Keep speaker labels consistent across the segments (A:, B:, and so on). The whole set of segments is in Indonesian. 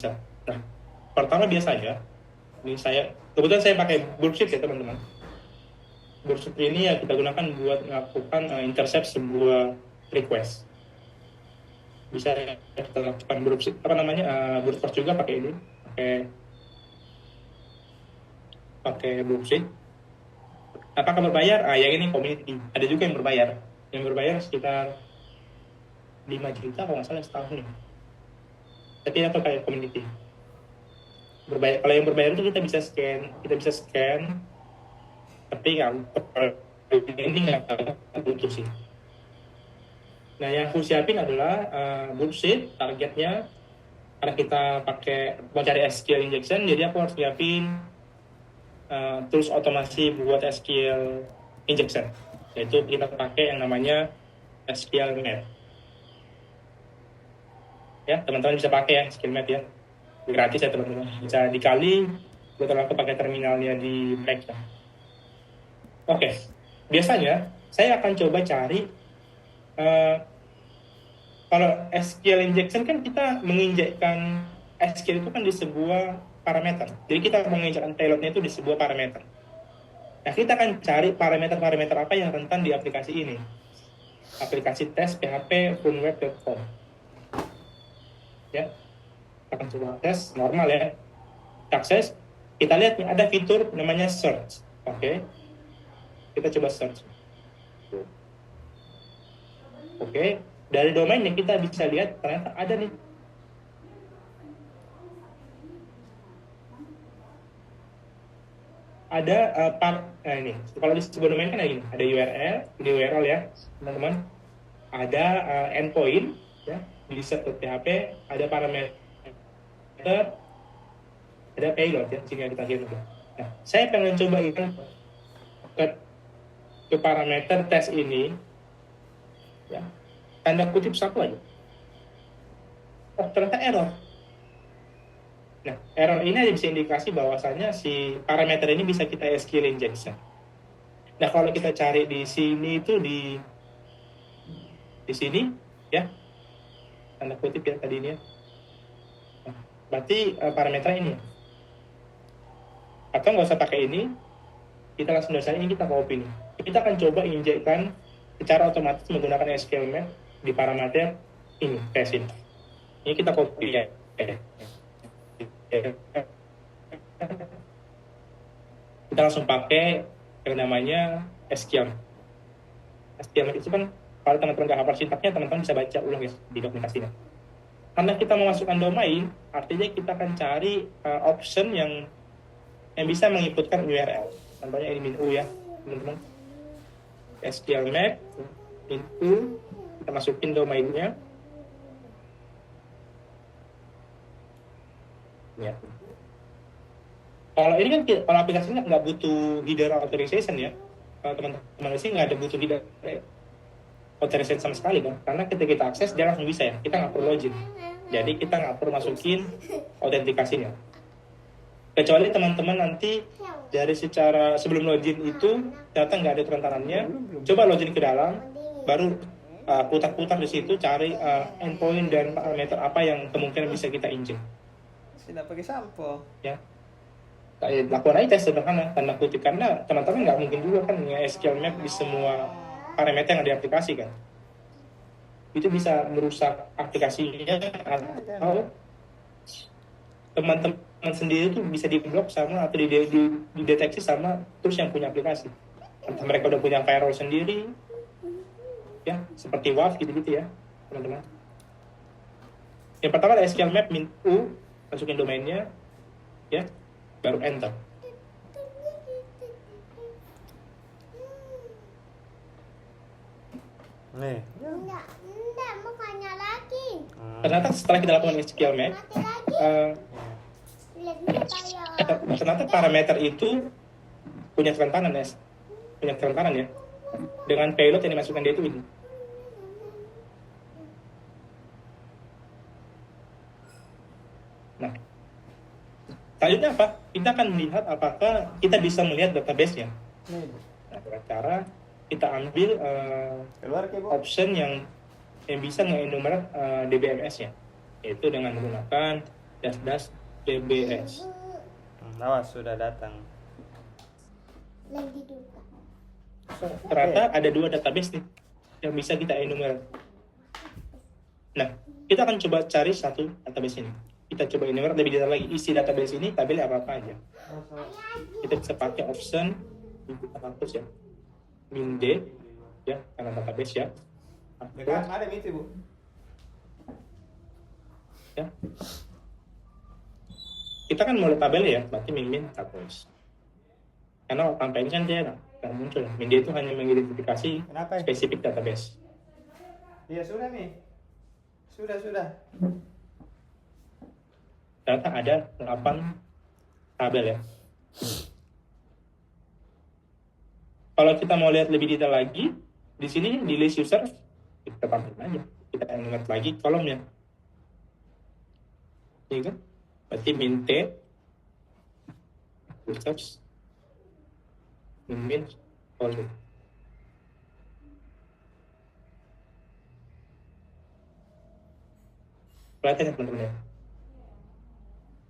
A: Nah, pertama biasanya, ini kebetulan saya pakai Burpsuite ya teman-teman. Burpsuite ini ya kita gunakan buat melakukan intercept sebuah request. Bisa kita lakukan Burpsuite, brute force juga pakai ini, pakai Burpsuite. Apakah berbayar? Yang ini community. Ada juga yang berbayar. Yang berbayar sekitar 5 juta kalau nggak salah setahun ya. Tapi apa kayak community. Berbayar. Kalau yang berbayar itu kita bisa scan. Tapi ini nggak butuh sih. Nah, yang aku siapin adalah Burpsuite targetnya karena kita mau cari SQL injection, jadi aku harus siapin tools otomasi buat SQL injection, yaitu kita pakai yang namanya SQLMap. Ya, teman-teman bisa pakai ya SQLMap ya, gratis ya teman-teman, bisa dikali. Kebetulan aku pakai terminalnya di Mac. Oke, biasanya saya akan coba cari kalau SQL injection kan kita menginjekkan SQL itu kan di sebuah parameter. Jadi kita menginjekkan payloadnya itu di sebuah parameter. Nah, kita akan cari parameter-parameter apa yang rentan di aplikasi ini. Aplikasi tes PHP funweb.com. Ya, kita akan coba tes normal ya. Akses, kita lihat nih ada fitur namanya search. Oke. Kita coba search. Oke. Dari domainnya kita bisa lihat ternyata ada nih. Ada ini. Kalau di sebuah domain kan ada URL, di URL ya, teman-teman. Ada endpoint ya, di set.php, ada parameter, ada payload ya, sini kita lihat. Nah, saya pengen coba ke parameter tes ini ya. Tanda kutip satu aja. Oh, ternyata error. Nah, error ini aja bisa indikasi bahwasannya si parameter ini bisa kita SQL injection. Nah, kalau kita cari di sini itu di sini ya, tanda kutip ya tadi ini ya. Nah, berarti parameter ini. Atau nggak usah pakai ini, kita langsung dari ini kita copy nih. Kita akan coba injekkan secara otomatis menggunakan SQLMap di parameter ini, tes ini. Ini kita copy ya. Kita langsung pakai yang namanya SQL. SQL itu kan kalau teman-teman nggak hafal sintaknya, teman-teman bisa baca ulang ya di dokumentasinya. Karena kita memasukkan domain, artinya kita akan cari option yang bisa menginputkan URL. Contohnya ini -u ya, teman-teman. SQLMap -u, kita masukin domainnya. Ya. Kalau ini kan kalau aplikasinya nggak butuh header authorization ya, kalau teman-teman sih nggak ada butuh header authorization sama sekali kan, karena ketika kita akses dia langsung bisa ya, kita nggak perlu login, jadi kita nggak perlu masukin autentikasinya. Kecuali teman-teman nanti dari secara sebelum login itu ternyata nggak ada kerentanannya, coba login ke dalam, baru putar-putar di situ cari endpoint dan parameter apa yang kemungkinan bisa kita injek.
B: Tidak pakai sampo.
A: Ya. Lakukan aja tes sederhana, tanda kutip, karena teman-teman nggak mungkin juga kan SQLMap di semua parameter yang ada di aplikasi kan. Itu bisa merusak aplikasinya, atau teman-teman sendiri tuh bisa diblok sama atau dideteksi sama tools yang punya aplikasi. Entah mereka udah punya firewall sendiri, ya seperti WAF gitu-gitu ya teman-teman. Yang pertama ada SQLMap -u, masukin domainnya, ya, baru enter.
C: Nih.
D: Enggak, bukannya lagi.
A: Ternyata setelah kita lakukan SQLMap, ternyata parameter itu punya kerentanan ya, dengan payload yang dimasukkan dia itu ini. Nah, selanjutnya apa? Kita akan melihat apakah kita bisa melihat database-nya. Nah, dengan cara kita ambil option yang bisa nge-enumerate DBMS-nya, yaitu dengan menggunakan DBS.
B: Awas sudah datang.
D: Lagi duka.
A: Ternyata ada 2 database nih yang bisa kita enumerate. Nah, kita akan coba cari satu database ini. Kita coba enumerate lebih detail lagi. Isi database ini tabelnya apa aja. Kita bisa pakai option kita hapus ya. Min D ya, karena database ya.
B: Dekat ada itu, Bu.
A: Ya. Kita kan mulai tabel ya, berarti min database. Karena tanpa ini kan dia nggak muncul. Min D itu hanya mengidentifikasi
B: Kenapa?
A: spesifik database.
B: Iya sudah nih. Sudah.
A: Ternyata ada 8 tabel ya. Kalau kita mau lihat lebih detail lagi, di sini di list user kita tampilin aja, kita enumerate lagi kolomnya. Iya kan? Berarti min T users min kolom. Kelihatan ya teman-teman ya.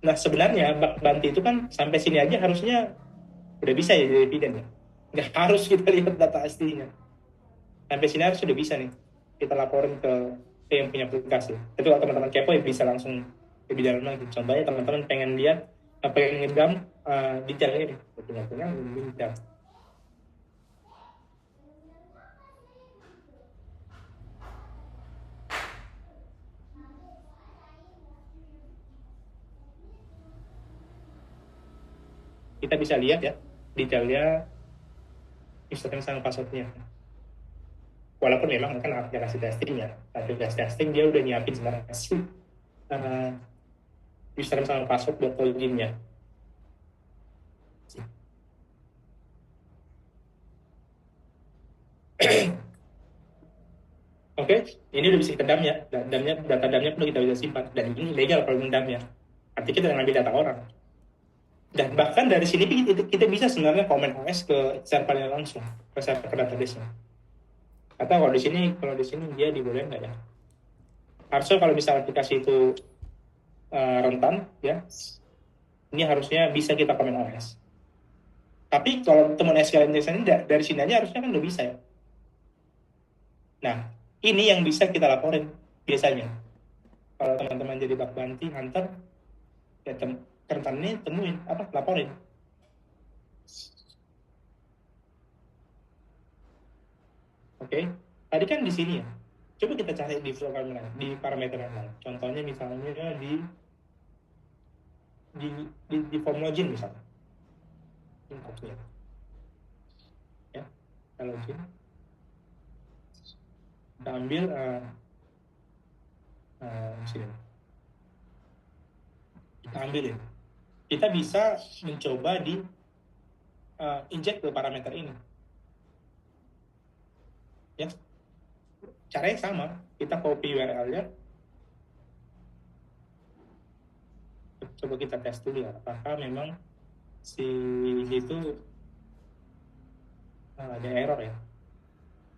A: Nah sebenarnya bug bounty itu kan sampai sini aja harusnya udah bisa ya jadi dividen ya. Nggak harus kita lihat data aslinya. Sampai sini harus sudah bisa nih kita laporin ke yang punya aplikasi. Tapi kalau teman-teman kepo ya bisa langsung lebih dalam lagi. Contohnya teman-teman pengen lihat pengen ngedam detailnya nih, punya detail. Kita bisa lihat ya detailnya username sama passwordnya. Walaupun memang kan aplikasi testing ya, aplikasi testing dia udah nyiapin sebenarnya username sama password buat loginnya. Oke, ini udah bisa kita dam ya, data damnya pun kita bisa simpan, dan ini legal kalau mendamnya. Artinya kita ngambil data orang. Dan bahkan dari sini kita bisa sebenarnya komen OS ke servernya langsung, ke server database-nya. Atau kalau di sini dia dibolehin nggak ya? Harusnya kalau misalnya aplikasi itu rentan, ya, ini harusnya bisa kita komen OS. Tapi kalau teman SQL injection ini dari sini aja harusnya kan udah bisa ya. Nah, ini yang bisa kita laporin biasanya. Kalau teman-teman jadi bug bounty hunter, ya rentannya temuin laporin. Oke, tadi kan di sini ya. Coba kita cari di flow kami di parameter yang lain. Contohnya misalnya di form login misalnya. Ini ya, kita login. Kita ambil sini. Kita ambilin. Kita bisa mencoba di inject ke parameter ini. Ya, caranya sama. Kita copy URL-nya. Coba kita tes dulu ya, apakah memang si itu ada error ya.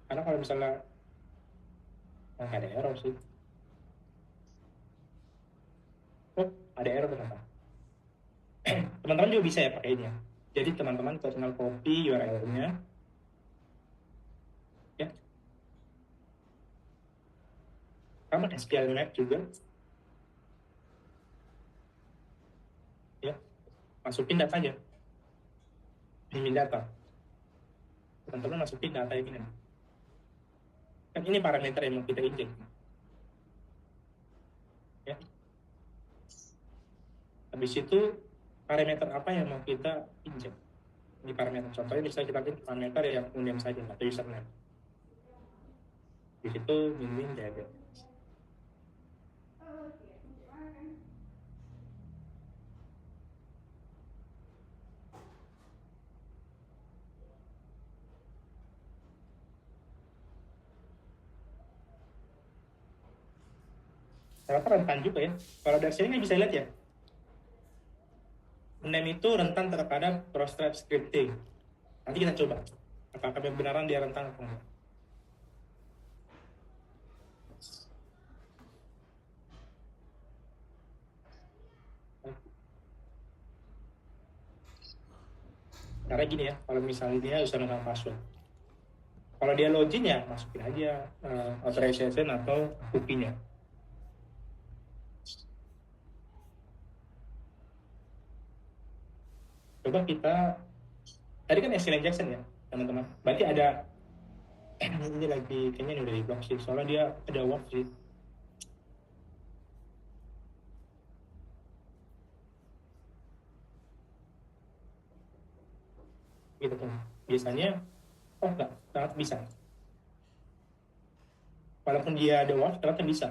A: Karena kalau misalnya nggak ada error sih. Oh, ada error ternyata. Teman-teman juga bisa ya pakai ini ya. Jadi teman-teman tinggal copy URL-nya. Ya. Sama SQL map juga. Ya. Masukin data aja. Ini data. Teman-teman masukin data ini. Kan ini parameter yang mau kita injek. Ya. Habis itu parameter apa yang mau kita injek di parameter. Contohnya misalnya kita pilih parameter yang uname saja atau username. Di situ min diagram. Ternyata rentan juga ya. Kalau dari sini bisa lihat ya. Name itu rentan terhadap cross-type scripting. Nanti kita coba. Apakah benaran dia rentan atau enggak. Karena gini ya, kalau misalnya dia user megang password, kalau dia login ya masukin aja authorization atau cookie-nya. Coba kita, tadi kan SQL injection ya teman-teman, berarti ada ini lagi kayaknya ini udah di blok sih, soalnya dia ada work sih. Gitu kan, biasanya enggak, ternyata bisa, walaupun dia ada work ternyata bisa.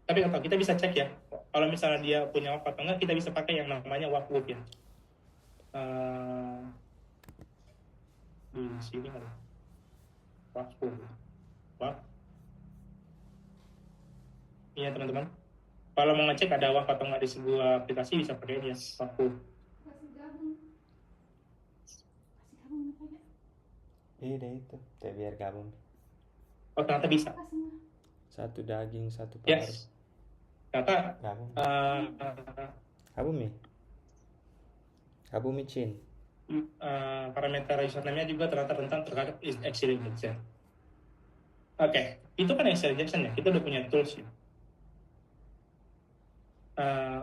A: Tapi nggak tahu, kita bisa cek ya, kalau misalnya dia punya work atau enggak, kita bisa pakai yang namanya workbook ya. Di sini kan workbook, iya teman-teman, kalau mau ngecek ada work atau enggak di sebuah aplikasi bisa pakai dia workbook.
B: Iya itu, biar gabung.
A: Oh ternyata bisa.
B: Satu daging, satu paru.
A: Yes. Ternyata
B: Gabung. Gabung micin.
A: Parameter username-nya juga ternyata tentang terhadap Excel injection. Oke, itu kan Excel injection ya. Kita udah punya tools ya.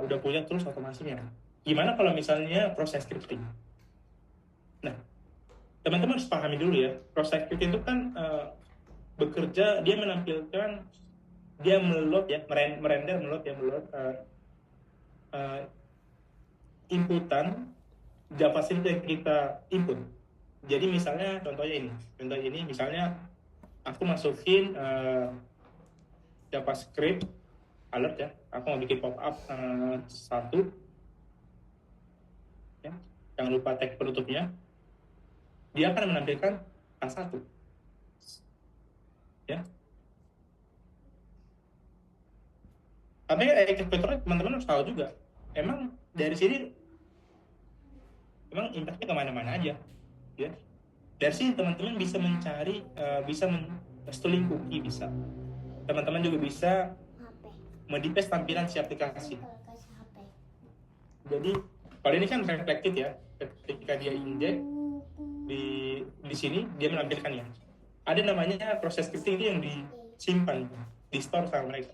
A: Udah punya tools otomasinya. Gimana kalau misalnya proses scripting? Nah, teman-teman harus pahami dulu ya. Proses scripting itu kan bekerja, dia menampilkan, dia meload ya, merender, meload inputan JavaScript yang kita input. Jadi misalnya contohnya ini misalnya aku masukin JavaScript alert ya, aku mau bikin pop up 1 ya, jangan lupa tag penutupnya, dia akan menampilkan A1 ya. Tapi ekspektor teman-teman harus tahu juga, emang dari sini emang impactnya kemana-mana aja ya. Dari sini teman-teman bisa mencari, bisa stealing cookie, bisa teman-teman juga bisa modifikasi tampilan si aplikasi. Jadi kalau ini kan reflected ya, ketika dia inject di sini dia menampilkannya. Ada namanya proses scripting itu yang disimpan, di store sama mereka.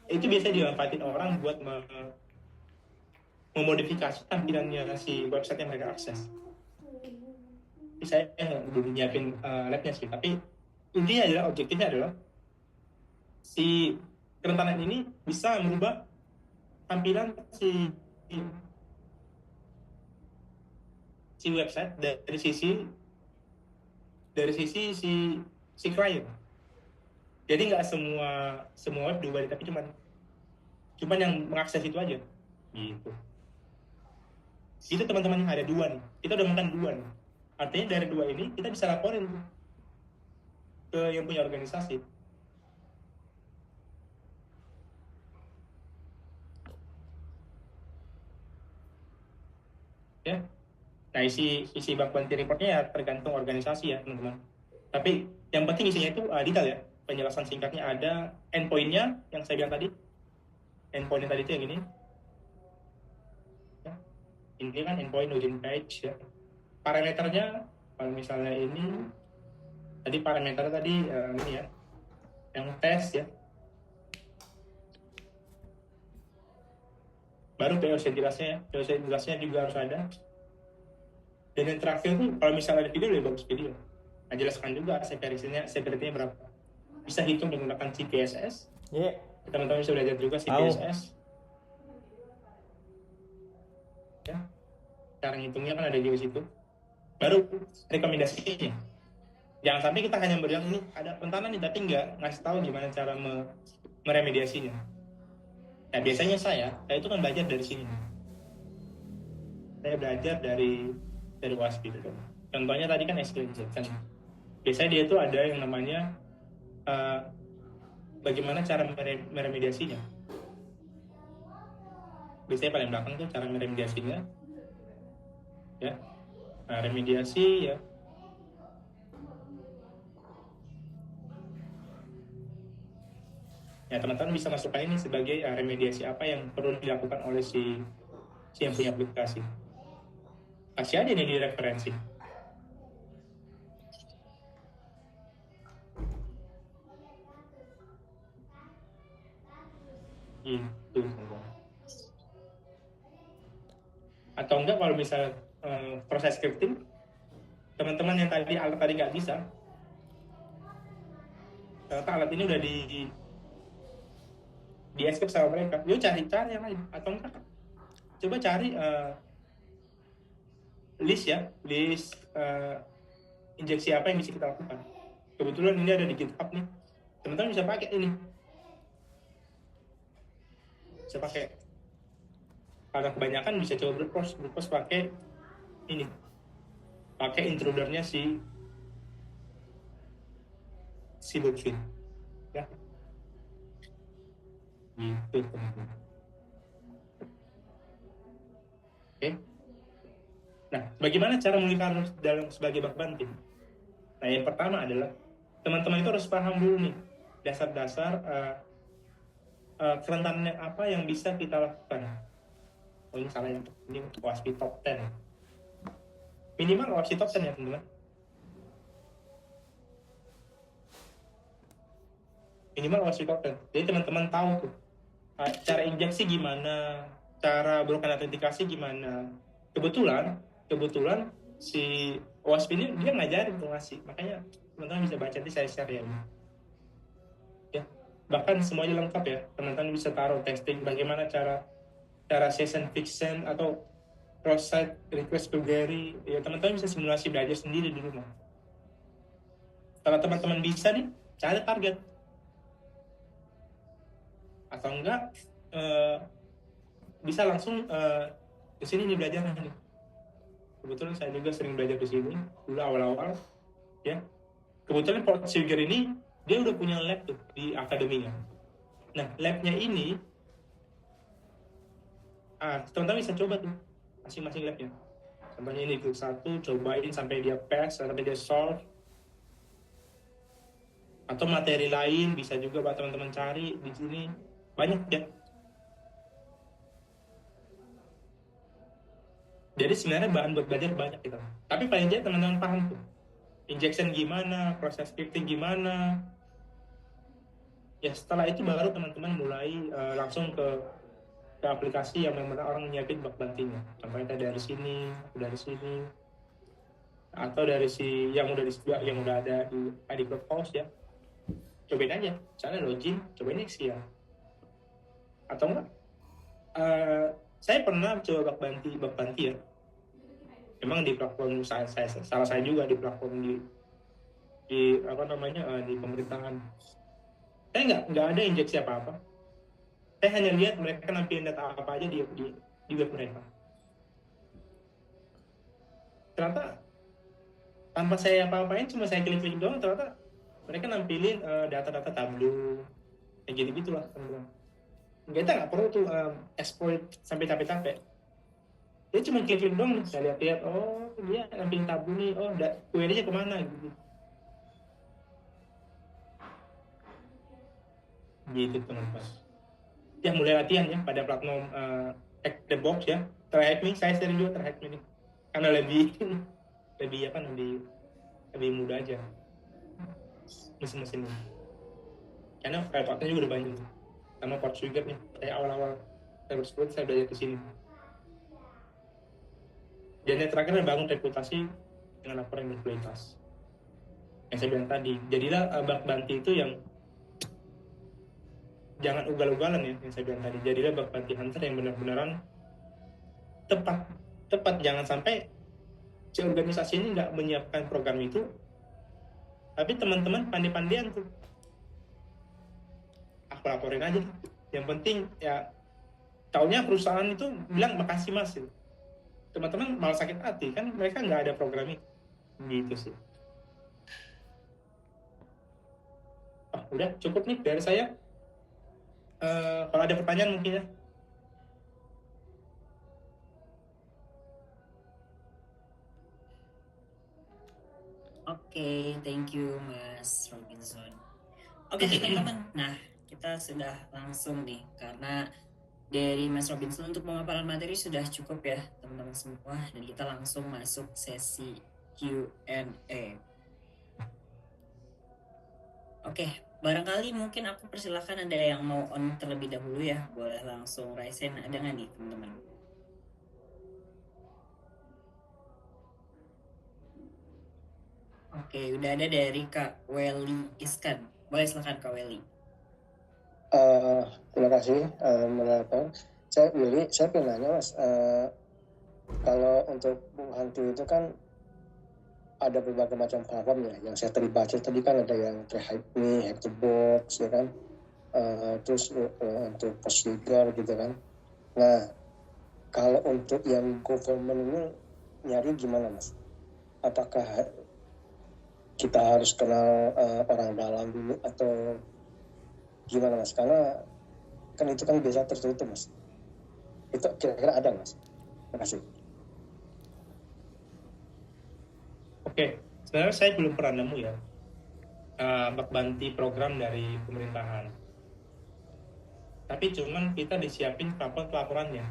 A: Itu biasanya dimanfaatin orang buat memodifikasi tampilannya si website yang mereka akses. Saya belum nyiapin labnya sih, tapi intinya adalah, objektifnya adalah si kerentanan ini bisa merubah tampilan si website dari sisi si klien. Jadi nggak semua web diubah, tapi cuman yang mengakses itu aja gitu. Itu teman-teman yang ada 2 nih, kita udah makan 2 nih. Artinya dari 2 ini kita bisa laporin ke yang punya organisasi ya. Nah isi bug bounty reportnya ya tergantung organisasi ya teman-teman, tapi yang penting isinya itu detail ya. Penjelasan singkatnya ada, endpoint-nya yang saya bilang tadi, endpoint yang tadi itu yang ini ya. Ini kan endpoint login page ya. Parameternya kalau misalnya ini tadi parameter tadi ini ya, yang tes ya. Baru POC jelasnya ya, POC jelasnya juga harus ada. Dan yang terakhir tuh kalau misalnya ada video, lebih bagus video. Nah jelaskan juga severity-nya berapa. Bisa hitung menggunakan CPSS.
B: Iya.
A: Teman-teman bisa belajar juga CPSS. Ya. Cara ngitungnya kan ada di situ. Baru rekomendasinya. Jangan sampai kita hanya bilang ini ada rentanan nih, tapi nggak ngasih tahu gimana cara meremediasinya. Nah biasanya saya itu kan belajar dari sini. Saya belajar dari WASP gitu. Contohnya tadi kan SQL injection. Biasanya dia itu ada yang namanya bagaimana cara meremediasinya. Biasanya paling belakang tuh cara meremediasinya. Ya. Nah, remediasi ya. Ya teman-teman bisa masukkan ini sebagai remediasi apa yang perlu dilakukan oleh si yang punya aplikasi. Kasih aja nih di referensi. Itu. Atau enggak kalau misal proses scripting, teman-teman yang tadi alat tadi nggak bisa, ternyata alat ini udah di escape sama mereka, yuk cari yang lain. Atau enggak coba cari list injeksi apa yang bisa kita lakukan. Kebetulan ini ada di GitHub nih, teman-teman bisa pakai ini, bisa pakai. Karena kebanyakan bisa coba berpos pakai ini, pakai intrudernya si Bluefin, ya. Gitu teman-teman. Oke. Nah, bagaimana cara memilih dalam sebagai bug bounty? Nah, yang pertama adalah teman-teman itu harus paham dulu nih dasar-dasar kerentanan apa yang bisa kita lakukan. Oh, ini salah, ini OWASP top 10. Minimal OWASP top 10 ya teman-teman. Minimal OWASP top 10. Jadi teman-teman tahu tuh cara injeksi gimana, cara broken autentikasi gimana. Kebetulan si OWASP ini dia ngajarin tuh ngasih, makanya teman-teman bisa baca, nanti saya share ya. Bahkan semuanya lengkap ya, teman-teman bisa taruh testing bagaimana cara session fixen atau cross-site request to query, ya teman-teman bisa simulasi belajar sendiri di rumah. Kalau teman-teman bisa nih, cari target. Atau enggak, bisa langsung di sini nih belajar nih. Kebetulan saya juga sering belajar di sini dulu awal-awal, ya. Kebetulan Portsugar ini dia udah punya lab tuh di akademinya. Nah, labnya ini teman-teman bisa coba tuh masing-masing labnya. Contohnya ini grup 1, cobain sampai dia pass, sampai dia solve. Atau materi lain bisa juga buat teman-teman cari di sini. Banyak ya. Jadi sebenarnya bahan buat belajar banyak kita. Tapi paling tidak teman-teman paham tuh. Injection gimana, proses scripting gimana. Ya setelah itu baru teman-teman mulai langsung ke aplikasi yang memang orang nyiapin bug bounty-nya. Contohnya dari sini, atau dari si yang udah ada di ID Clubhouse ya. Cobain aja, misalnya login, cobain Excel. Atau enggak, saya pernah coba bug bounty ya. Memang di platform salah saya juga di platform di apa namanya di pemerintahan. Saya nggak ada injeksi apa-apa. Saya hanya lihat mereka nampilin data apa aja di web mereka. Ternyata tanpa saya apa-apain, cuma saya klik-klik doang, ternyata mereka nampilin data-data Tableau, kayak gitu lah teman-teman. Kita nggak perlu tuh exploit sampai capek-capek. Dia cuma klik-klik doang, saya lihat, oh dia nampilin Tableau nih, oh query-nya kemana gitu. Gitu teman-teman. Ya mulai latihan ya pada platform Hack the Box ya. Try me, saya sering juga try me nih. Karena lebih mudah aja mesin-mesin ini. Karena partnya juga udah banyak sama Portsugar nih. Saya awal-awal saya belajar ke sini. Dan yang terakhir bangun reputasi dengan laporan yang berkualitas. Yang saya bilang tadi, jadilah bug bounty itu yang jangan ugal-ugalan ya, yang saya bilang tadi. Jadilah bug bounty hunter yang benar-benaran tepat. Jangan sampai si organisasi ini nggak menyiapkan program itu, tapi teman-teman pandai-pandaian tuh. Aku laporin aja. Yang penting ya, taunya perusahaan itu bilang makasih mas. Teman-teman malah sakit hati kan, mereka nggak ada program itu. Gitu sih. Udah cukup nih dari saya. Kalau ada pertanyaan mungkin ya.
C: Oke, thank you Mas Robinson. Oke teman-teman, nah kita sudah langsung nih, karena dari Mas Robinson untuk pemaparan materi sudah cukup ya teman-teman semua, dan kita langsung masuk sesi Q&A. Oke, barangkali mungkin aku persilahkan ada yang mau on terlebih dahulu ya, boleh langsung raise hand, ada nggak nih teman-teman? Oke, udah ada dari Kak Welly Iskan, boleh silakan Kak Welly.
E: Terima kasih moderator. Saya Willy, saya pengen nanya Mas, kalau untuk Bung Hantu itu kan ada berbagai macam platform ya. Yang saya tadi baca tadi kan ada yang TreeHive, Hack the Box, ya kan. Terus untuk Postfigure gitu kan. Nah, kalau untuk yang government ini nyari gimana Mas? Apakah kita harus kenal orang dalam dulu atau gimana Mas? Karena kan itu kan biasa tertutup Mas. Itu kira-kira ada Mas? Terima kasih.
A: Oke, sebenarnya saya belum pernah nemu ya bug bounty program dari pemerintahan. Tapi cuman kita disiapin pelaporannya.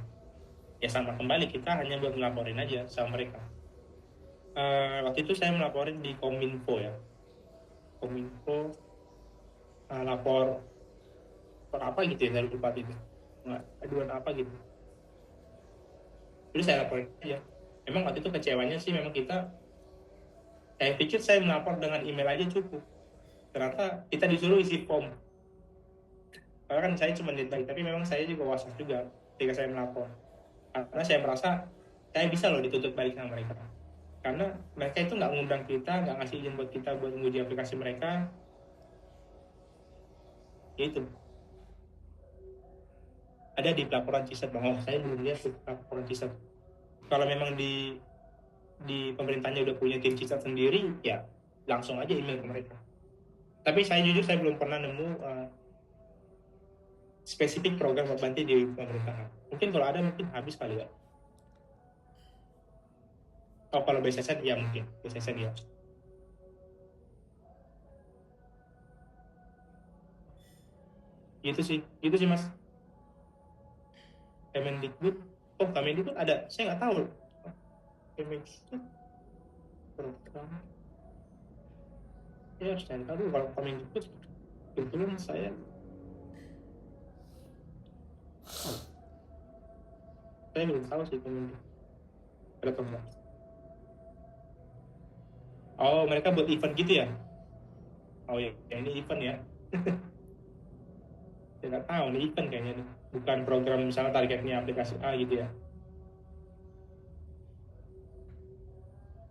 A: Ya sama kembali, kita hanya buat ngelaporin aja sama mereka. Waktu itu saya melaporin di Kominfo ya. Kominfo lapor apa gitu ya, dari lupa itu. Aduan apa gitu. Jadi saya laporin aja. Memang waktu itu kecewanya sih memang saya pikir saya melapor dengan email aja cukup. Ternyata kita disuruh isi form. Karena kan saya cuma ditanya, tapi memang saya juga was-was juga ketika saya melapor. Karena saya merasa saya bisa loh dituntut balik sama mereka. Karena mereka itu nggak ngundang kita, nggak ngasih izin buat kita buat menguji aplikasi mereka. Itu ada di laporan CISET Bang. Oh, saya belum lihat laporan CISET. Kalau memang di pemerintahnya udah punya tim CISET sendiri, ya langsung aja email ke mereka. Tapi saya jujur saya belum pernah nemu spesifik program bug bounty di pemerintahan. Mungkin kalau ada mungkin habis kali ya. Oh, kalau BSSN ya mungkin BSSN ya. Gitu sih Mas. Kemendikbud, Kemendikbud ada, saya nggak tahu. Kemendikbud program, ya harus cari tahu kalau Kemendikbud. Kebetulan saya belum tahu sih Kemendikbud ada program. Oh, mereka buat event gitu ya? Oh ya, ini event ya. Saya nggak tahu, ini event kayaknya nih. Bukan program misalnya targetnya aplikasi A gitu ya.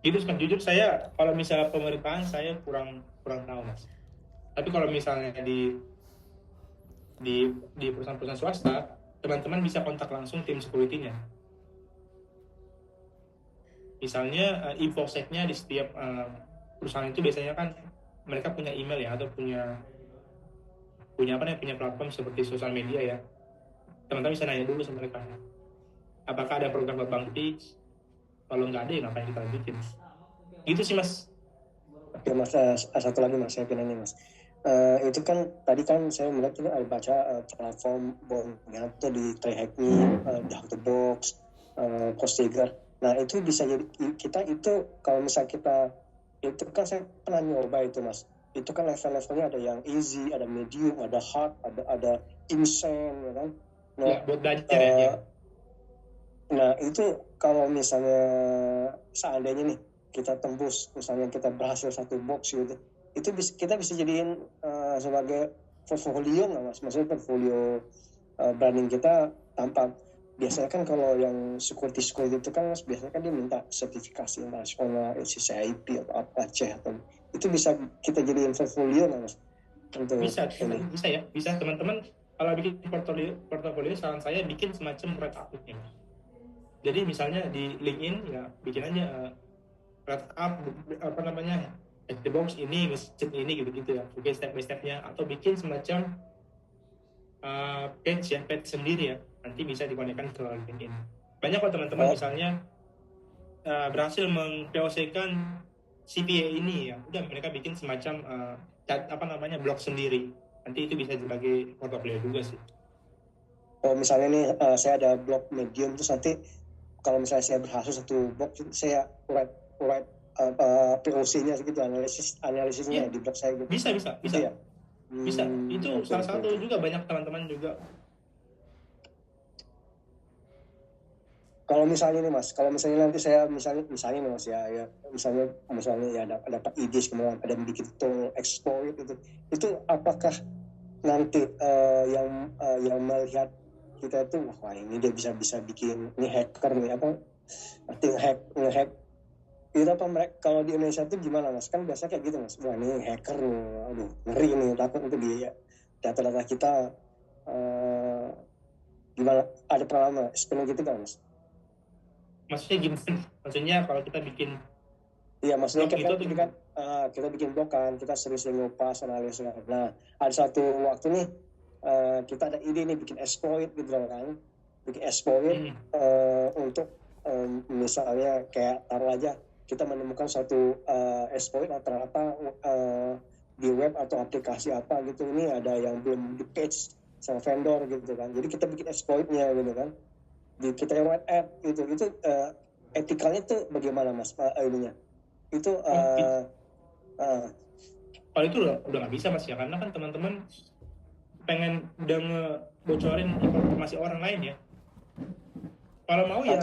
A: Gitu kan, jujur saya kalau misalnya pemerintahan saya kurang tahu Mas. Tapi kalau misalnya di perusahaan-perusahaan swasta, teman-teman bisa kontak langsung tim security-nya. Misalnya infosec-nya di setiap perusahaan itu biasanya kan mereka punya email ya, atau punya platform seperti sosial media ya. Teman-teman bisa nanya dulu sama mereka, apakah ada program bug bounty. Kalau nggak ada ya ngapain kita bikin. Gitu sih Mas.
E: Oke Mas, satu lagi Mas, saya pengen Mas. Itu kan tadi kan saya melihat ini ada baca platform bohongnya itu di TreeHive, Hack the Box, Postfigure. Nah itu bisa jadi kita itu kalau misal kita itu kan saya pernah nyoba itu Mas. Itu kan level-levelnya ada yang easy, ada medium, ada hard, ada insane, ya kan. Nah,
A: ya, buat belajar ya.
E: Nah itu kalau misalnya seandainya nih kita tembus, misalnya kita berhasil satu box gitu, itu kita bisa jadiin sebagai portfolio nggak Mas? Maksudnya portfolio branding kita tampak. Biasanya kan kalau yang security itu kan Mas, biasanya kan dia minta sertifikasi internasional, CCIP atau apa atau itu bisa kita jadiin portfolio nggak Mas? Untuk
A: bisa ya, bisa teman-teman kalau bikin portfolio saran saya bikin semacam red up-nya. Jadi misalnya di LinkedIn ya bikin aja red up hack the box ini, masjid ini gitu ya, oke, step by stepnya, atau bikin semacam page sendiri ya, nanti bisa dikonekkan ke LinkedIn. Banyak kok teman-teman misalnya berhasil meng-POC-kan CPA ini ya, udah mereka bikin semacam blog sendiri, nanti itu bisa sebagai portofolio juga sih.
E: Kalau misalnya nih saya ada blog Medium, terus nanti kalau misalnya saya berhasil satu blog, saya write POC-nya gitu, analisisnya
A: Iya.
E: di blog saya gitu.
A: Bisa
E: Gitu ya?
A: bisa. Itu
E: Oke,
A: salah
E: oke,
A: satu
E: oke.
A: juga, banyak teman-teman juga.
E: Kalau misalnya nih Mas, kalau misalnya nanti saya misalnya nih Mas ya misalnya ya dapat ide kemudian ada bikin tool exploit itu apakah nanti yang melihat kita itu wah ini dia bisa bikin ini hacker nih apa nanti ngehack itu apa mereka kalau di Indonesia itu gimana Mas, kan biasa kayak gitu Mas, wah ini hacker nih, aduh ngeri nih, takut itu dia data-data kita gimana, ada pengalaman seperti gitu kan Mas?
A: Maksudnya gimana? Maksudnya kalau kita bikin
E: Iya, maksudnya
A: blog gitu
E: kita bikin blog kan, kita sering-sering ngupas, analisa. Nah, ada satu waktu nih, kita ada ide nih bikin exploit gitu kan. Bikin exploit untuk misalnya kayak taruh aja, kita menemukan satu exploit ternyata di web atau aplikasi apa gitu, ini ada yang belum di page sama vendor gitu kan. Jadi kita bikin exploitnya gitu kan. Kita write app gitu. Itu etikanya tuh bagaimana Mas, ininya? Itu
A: kalau itu udah nggak bisa Mas ya, karena kan teman-teman pengen udah ngebocorin informasi orang lain ya. Kalau mau ya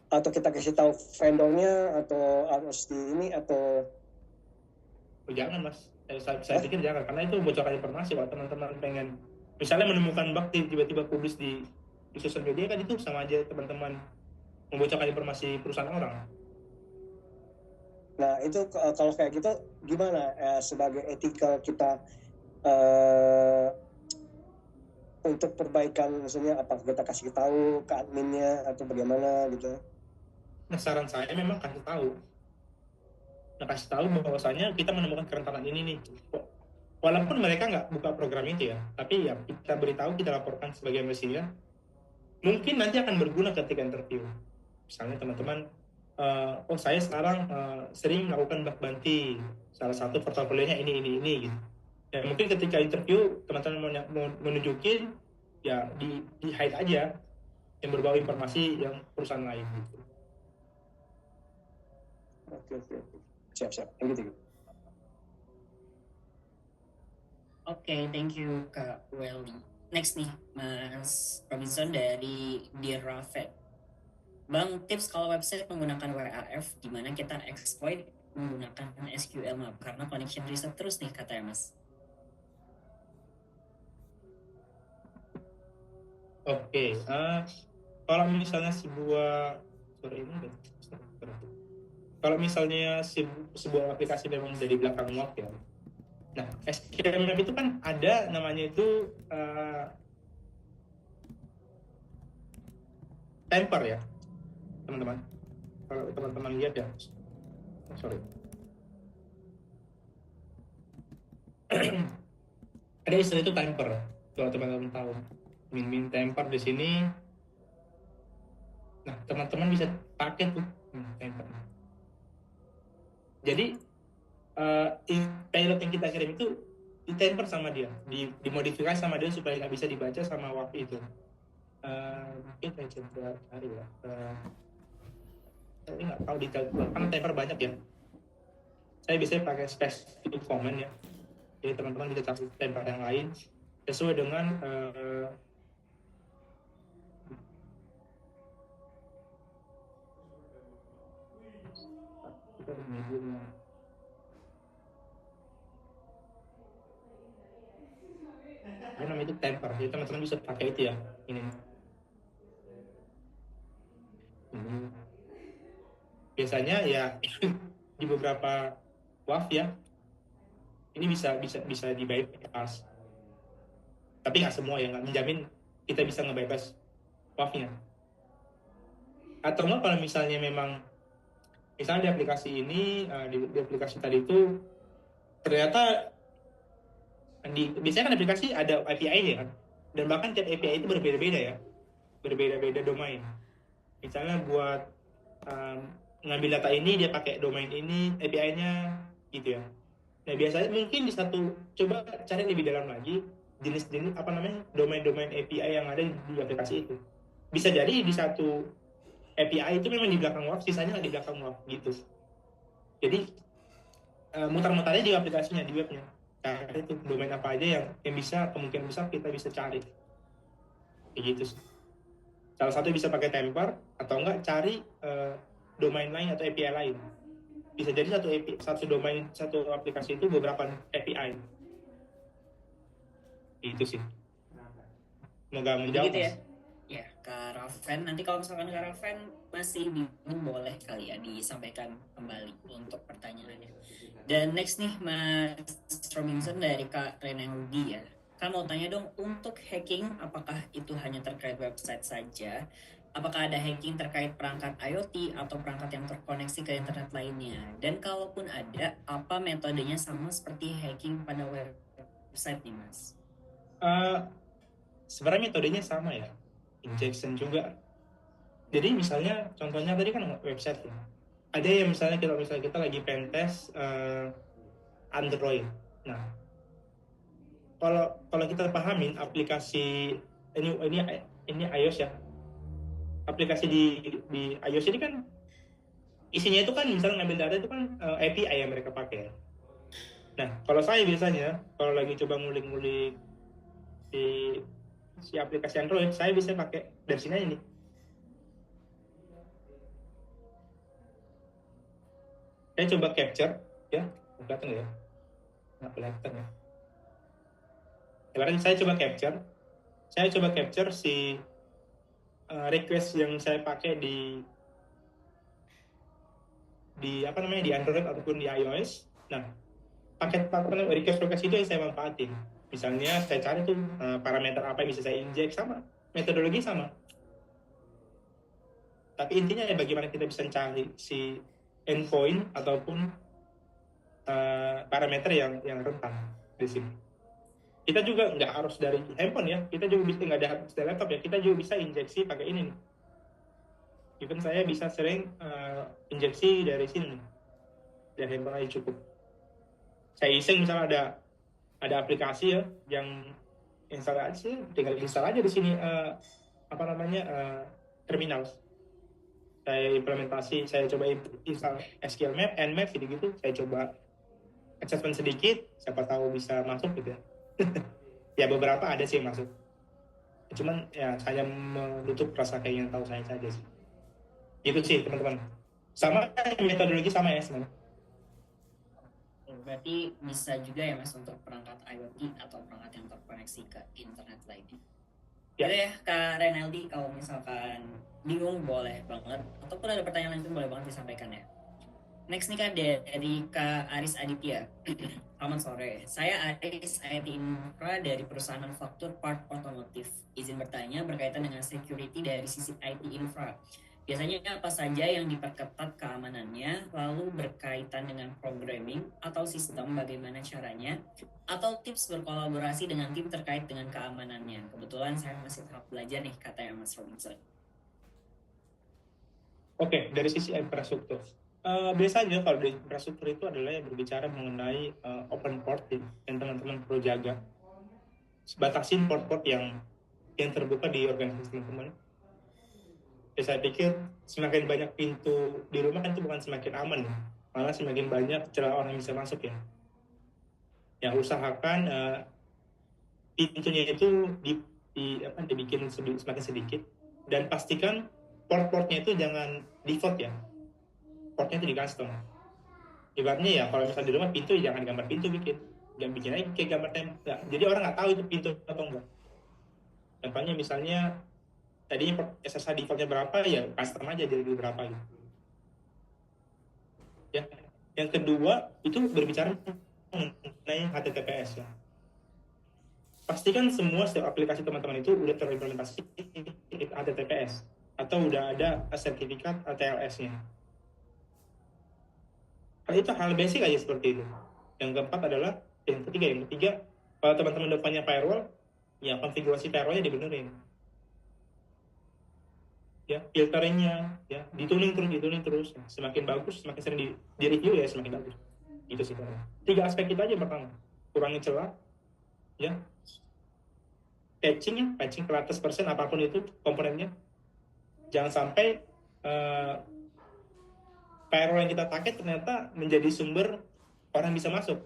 E: atau kita kasih tahu vendornya atau harus di ini atau
A: jangan Mas. Saya pikir jangan, karena itu bocoran informasi. Kalau teman-teman pengen misalnya menemukan bug tiba-tiba publis di sosial media, kan itu sama aja teman-teman membocorkan informasi perusahaan orang.
E: Nah itu kalau kayak gitu gimana sebagai etika kita untuk perbaikan, misalnya apa kita kasih tahu ke adminnya atau bagaimana gitu?
A: Nah, saran saya memang kasih tahu bahwasanya kita menemukan kerentanan ini nih. Walaupun mereka nggak buka program itu ya, tapi ya kita beritahu, kita laporkan sebagai media. Mungkin nanti akan berguna ketika interview. Misalnya teman-teman, saya sekarang sering melakukan bug bounty, salah satu portofolionya ini gitu. Ya mungkin ketika interview teman-teman mau menunjukin ya di hide aja yang berbau informasi yang perusahaan lain gitu.
E: Oke. Siap. Yang gitu.
C: Oke, thank you Kak Welly. Next nih, Mas Robinson dari Dear Rafet. Bang, tips kalau website menggunakan WAF, gimana kita exploit menggunakan SQL map? Karena connection reset terus nih katanya Mas.
A: Oke, kalau misalnya kalau misalnya sebuah aplikasi memang dari belakang web ya. Nah, SQL map itu kan ada namanya itu temper ya, teman-teman. Kalau teman-teman lihat ya, sorry. Ada istilah itu temper, kalau teman-teman tahu. Min temper di sini. Nah, teman-teman bisa pakai tuh temper. Jadi payload yang kita kirim itu ditemper sama dia, dimodifikasi sama dia supaya nggak bisa dibaca sama WAF itu. Mungkin saya coba cari ya. Saya nggak tahu detail, karena temper banyak ya. Saya bisa pakai specific comment ya. Jadi teman-teman bisa cari temper yang lain sesuai dengan namanya itu temper. Jadi teman-teman bisa pakai itu ya. Ini. Biasanya ya di beberapa WAF ya ini bisa di bypass. Tapi nggak semua ya, nggak menjamin kita bisa nge-bypass WAF-nya. Atau nggak kalau misalnya memang misalnya di aplikasi ini di aplikasi tadi itu ternyata biasanya kan aplikasi ada API-nya kan, dan bahkan tiap API itu berbeda-beda domain. Misalnya buat ngambil data ini dia pakai domain ini API-nya gitu ya. Nah biasanya mungkin di satu, coba cari lebih dalam lagi jenis-jenis domain-domain API yang ada di aplikasi itu. Bisa jadi di satu API itu memang di belakang WAF, sisanya nggak di belakang WAF gitu. Jadi mutar-mutarnya di aplikasinya, di webnya. Cari itu domain apa aja yang bisa, kemungkinan besar kita bisa cari. Kayak gitu sih. Salah satu bisa pakai temper atau enggak cari domain lain atau API lain. Bisa jadi satu domain, satu aplikasi itu beberapa API. Itu sih. Semoga menjawab.
C: Begitu ya. Ya, Kak Raven. Nanti kalau misalkan Kak Raven masih bingung, boleh kali ya disampaikan kembali untuk pertanyaannya. Dan next nih Mas Robinson dari Kak Renaldi ya. Kan mau tanya dong, untuk hacking apakah itu hanya terkait website saja? Apakah ada hacking terkait perangkat IoT atau perangkat yang terkoneksi ke internet lainnya? Dan kalaupun ada, apa metodenya sama seperti hacking pada website nih Mas?
A: Sebenarnya metodenya sama ya, injection juga. Jadi misalnya contohnya tadi kan website ya. Ada yang misalnya kita lagi pentest Android. Nah, kalau kita pahamin aplikasi ini iOS ya. Aplikasi di iOS ini kan isinya itu kan misalnya ngambil data itu kan API yang mereka pakai. Nah, kalau saya biasanya kalau lagi coba ngulik-ngulik si aplikasi Android, saya bisa pakai dari sini aja nih. Saya coba capture ya, kelihatan ya? Nggak kelihatan ya. Ibaratnya saya coba capture si request yang saya pakai di di Android ataupun di iOS. Nah, paket request itu yang saya manfaatin. Misalnya saya cari tuh parameter apa yang bisa saya injek, sama metodologi sama. Tapi intinya ya bagaimana kita bisa cari si endpoint ataupun parameter yang rentan di sini. Kita juga nggak harus dari handphone ya, kita juga bisa nggak ada dari laptop ya, kita juga bisa injeksi pakai ini nih. Even saya bisa sering injeksi dari sini nih, dari handphone aja cukup. Saya iseng misalnya ada aplikasi ya yang instalasi, tinggal install aja di sini terminal. Saya implementasi, saya coba install SQL Map, Nmap gitu, saya coba adjustment sedikit, siapa tahu bisa masuk gitu ya. Ya beberapa ada sih yang masuk, cuman ya saya menutup rasa ingin tahu saya saja sih. Itu sih teman-teman, sama metodologi sama ya sebenarnya.
C: Berarti bisa juga ya Mas untuk perangkat IoT atau perangkat yang terkoneksi ke internet lainnya.
A: Ya.
C: Gitu ya Kak Renaldi, kalau misalkan bingung boleh banget, ataupun ada pertanyaan lain pun boleh banget disampaikan ya. Next nih Kak dari Kak Aris Aditya. Selamat sore, saya Aris IT Infra dari perusahaan manufaktur part otomotif. Izin bertanya berkaitan dengan security dari sisi IT Infra. Biasanya apa saja yang diperketat keamanannya, lalu berkaitan dengan programming atau sistem bagaimana caranya, atau tips berkolaborasi dengan tim terkait dengan keamanannya. Kebetulan saya masih tahap belajar nih, katanya Mas Robinson.
A: Oke, dari sisi infrastruktur. Biasanya kalau di infrastruktur itu adalah yang berbicara mengenai open port yang teman-teman perlu jaga. Batasin port-port yang terbuka di organisasi teman-teman. Ya, saya pikir semakin banyak pintu di rumah kan itu bukan semakin aman ya, malah semakin banyak celah orang yang bisa masuk ya. Yang usahakan pintunya itu dibikin semakin sedikit, dan pastikan port-portnya itu jangan default ya. Portnya itu di custom. Ibaratnya ya kalau misalnya di rumah pintu ya jangan gambar pintu jangan bikin aja kayak gambar tembok. Jadi orang nggak tahu itu pintu atau enggak. Contohnya misalnya tadinya SSH defaultnya berapa ya custom aja jadi berapa gitu. Ya. Yang kedua itu berbicara mengenai HTTPS ya. Pastikan setiap aplikasi teman-teman itu udah terimplementasi HTTPS atau udah ada sertifikat TLS-nya. Itu hal basic aja seperti itu. Yang keempat adalah yang ketiga kalau teman-teman udah punya firewall, ya konfigurasi firewallnya dibenerin. Ya, filternya ya dituning terus. Semakin bagus, semakin sering di review ya semakin bagus. Itu sih. 3 aspek itu aja yang pertama. Kurangi celah, ya. Patching 100% apapun itu komponennya. Jangan sampai firewall yang kita pakai ternyata menjadi sumber orang bisa masuk.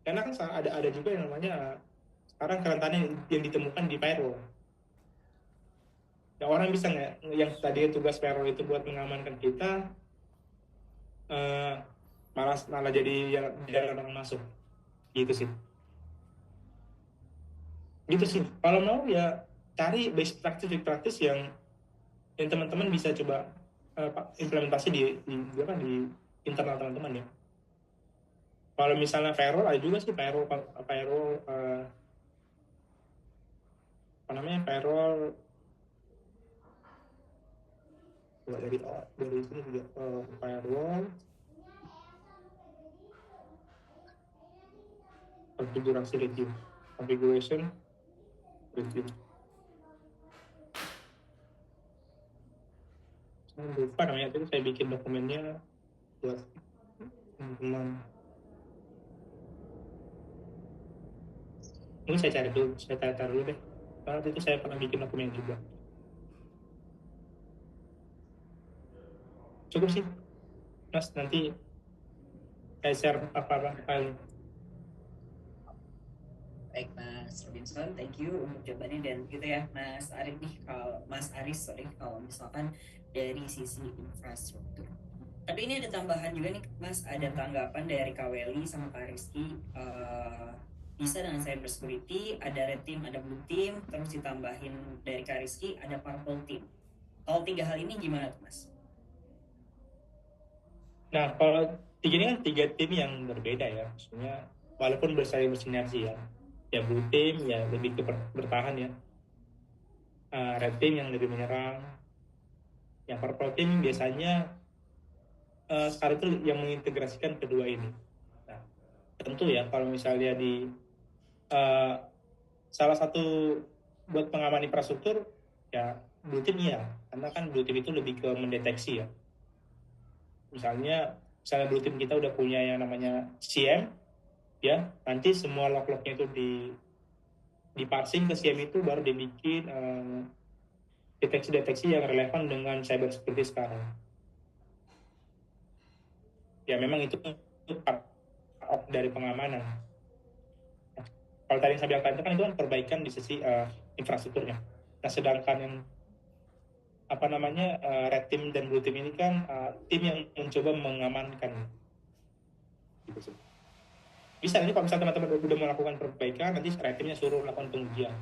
A: Karena kan ada juga yang namanya sekarang kerentanan yang ditemukan di firewall. Ya, orang bisa nggak, yang tadi tugas firewall itu buat mengamankan kita, malah jadi jalan orang masuk. Gitu sih. Kalau mau ya cari basic practice yang teman-teman bisa coba implementasi di internal teman-teman ya. Kalau misalnya firewall ada juga sih firewall firewall dari sini juga firewall configuration review. Saya lupa namanya, itu saya bikin dokumennya buat teman-teman. Ini saya cari dulu, saya taruh dulu deh. Karena itu saya pernah bikin dokumen juga. Cukup sih, Mas. Nanti saya share apa-apa file.
C: Baik Mas Robinson, thank you untuk jawabannya. Dan gitu ya Mas Aris nih, kalau misalkan dari sisi infrastruktur. Tapi ini ada tambahan juga nih Mas, ada tanggapan dari Kak Welly sama Kak Rizky. Bisa dengan cyber security, ada red team, ada blue team, terus ditambahin dari Kak Rizky ada purple team. Kalau 3 hal ini gimana tuh Mas?
A: Nah, kalau 3 ini kan 3 tim yang berbeda ya, maksudnya walaupun saling bersinergi ya. Ya blue team ya lebih ke bertahan ya, red team yang lebih menyerang, yang purple team biasanya sekarang itu yang mengintegrasikan kedua ini. Nah, tentu ya kalau misalnya di salah satu buat pengaman infrastruktur ya blue team ya, karena kan blue team itu lebih ke mendeteksi ya. Misalnya blue team kita udah punya yang namanya CM ya, nanti semua log-lognya itu diparsing ke CM itu, baru dibikin deteksi-deteksi yang relevan dengan cyber security sekarang. Ya memang itu part dari pengamanan. Kalau tadi yang saya bilang tadi kan itu kan perbaikan di sisi infrastrukturnya. Nah sedangkan yang red team dan blue team ini kan tim yang mencoba mengamankan. Gitu sih. Bisa nanti kalau misalnya teman-teman udah melakukan perbaikan, nanti red teamnya suruh melakukan pengujian.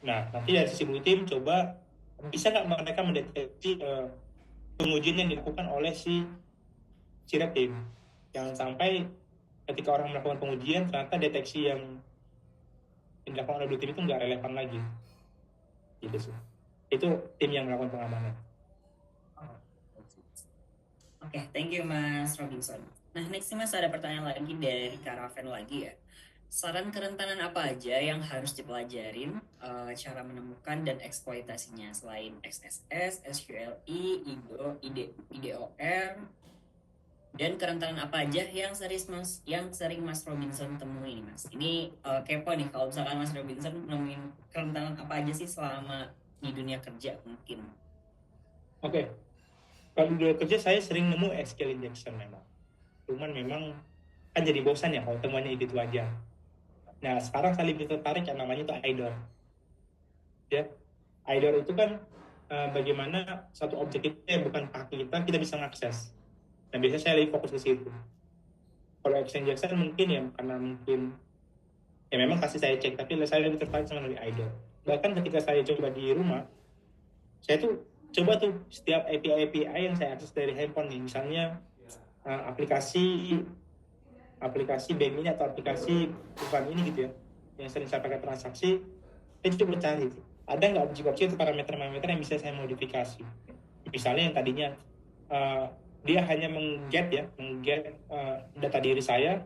A: Nah nanti dari sisi blue team coba bisa nggak mereka mendeteksi pengujian yang dilakukan oleh si red team. Jangan sampai ketika orang melakukan pengujian ternyata deteksi yang dilakukan oleh blue team itu nggak relevan lagi. Gitu sih. Itu tim yang melakukan pengamanan.
C: Oke, thank you Mas Robinson. Nah, next Mas ada pertanyaan lagi dari Karaven lagi ya. Saran kerentanan apa aja yang harus dipelajarin, cara menemukan dan eksploitasinya selain XSS, SQLI, IDOR, dan kerentanan apa aja yang sering Mas Robinson temui nih Mas? Ini kepo nih kalau misalkan Mas Robinson nemuin kerentanan apa aja sih selama di dunia kerja mungkin.
A: Oke. Kalau di dunia kerja saya sering nemu SQL injection memang. Cuman memang kan jadi bosan ya kalau temuannya itu aja. Nah sekarang saya lebih tertarik yang namanya itu IDOR. Ya, IDOR itu kan bagaimana satu objek itu yang bukan kaki kita bisa mengakses. Nah biasanya saya lebih fokus ke situ. Kalau SQL injection mungkin ya karena mungkin ya memang kasih saya cek, tapi saya lebih tertarik sama dari IDOR. Bahkan ketika saya coba di rumah, saya tuh coba tuh setiap API yang saya akses dari handphone nih, misalnya aplikasi BEM ini atau aplikasi bukan ini gitu ya, yang sering saya pakai transaksi, saya coba cari ada nggak objek-objek itu parameter-parameter yang bisa saya modifikasi. Misalnya yang tadinya dia hanya mengget data diri saya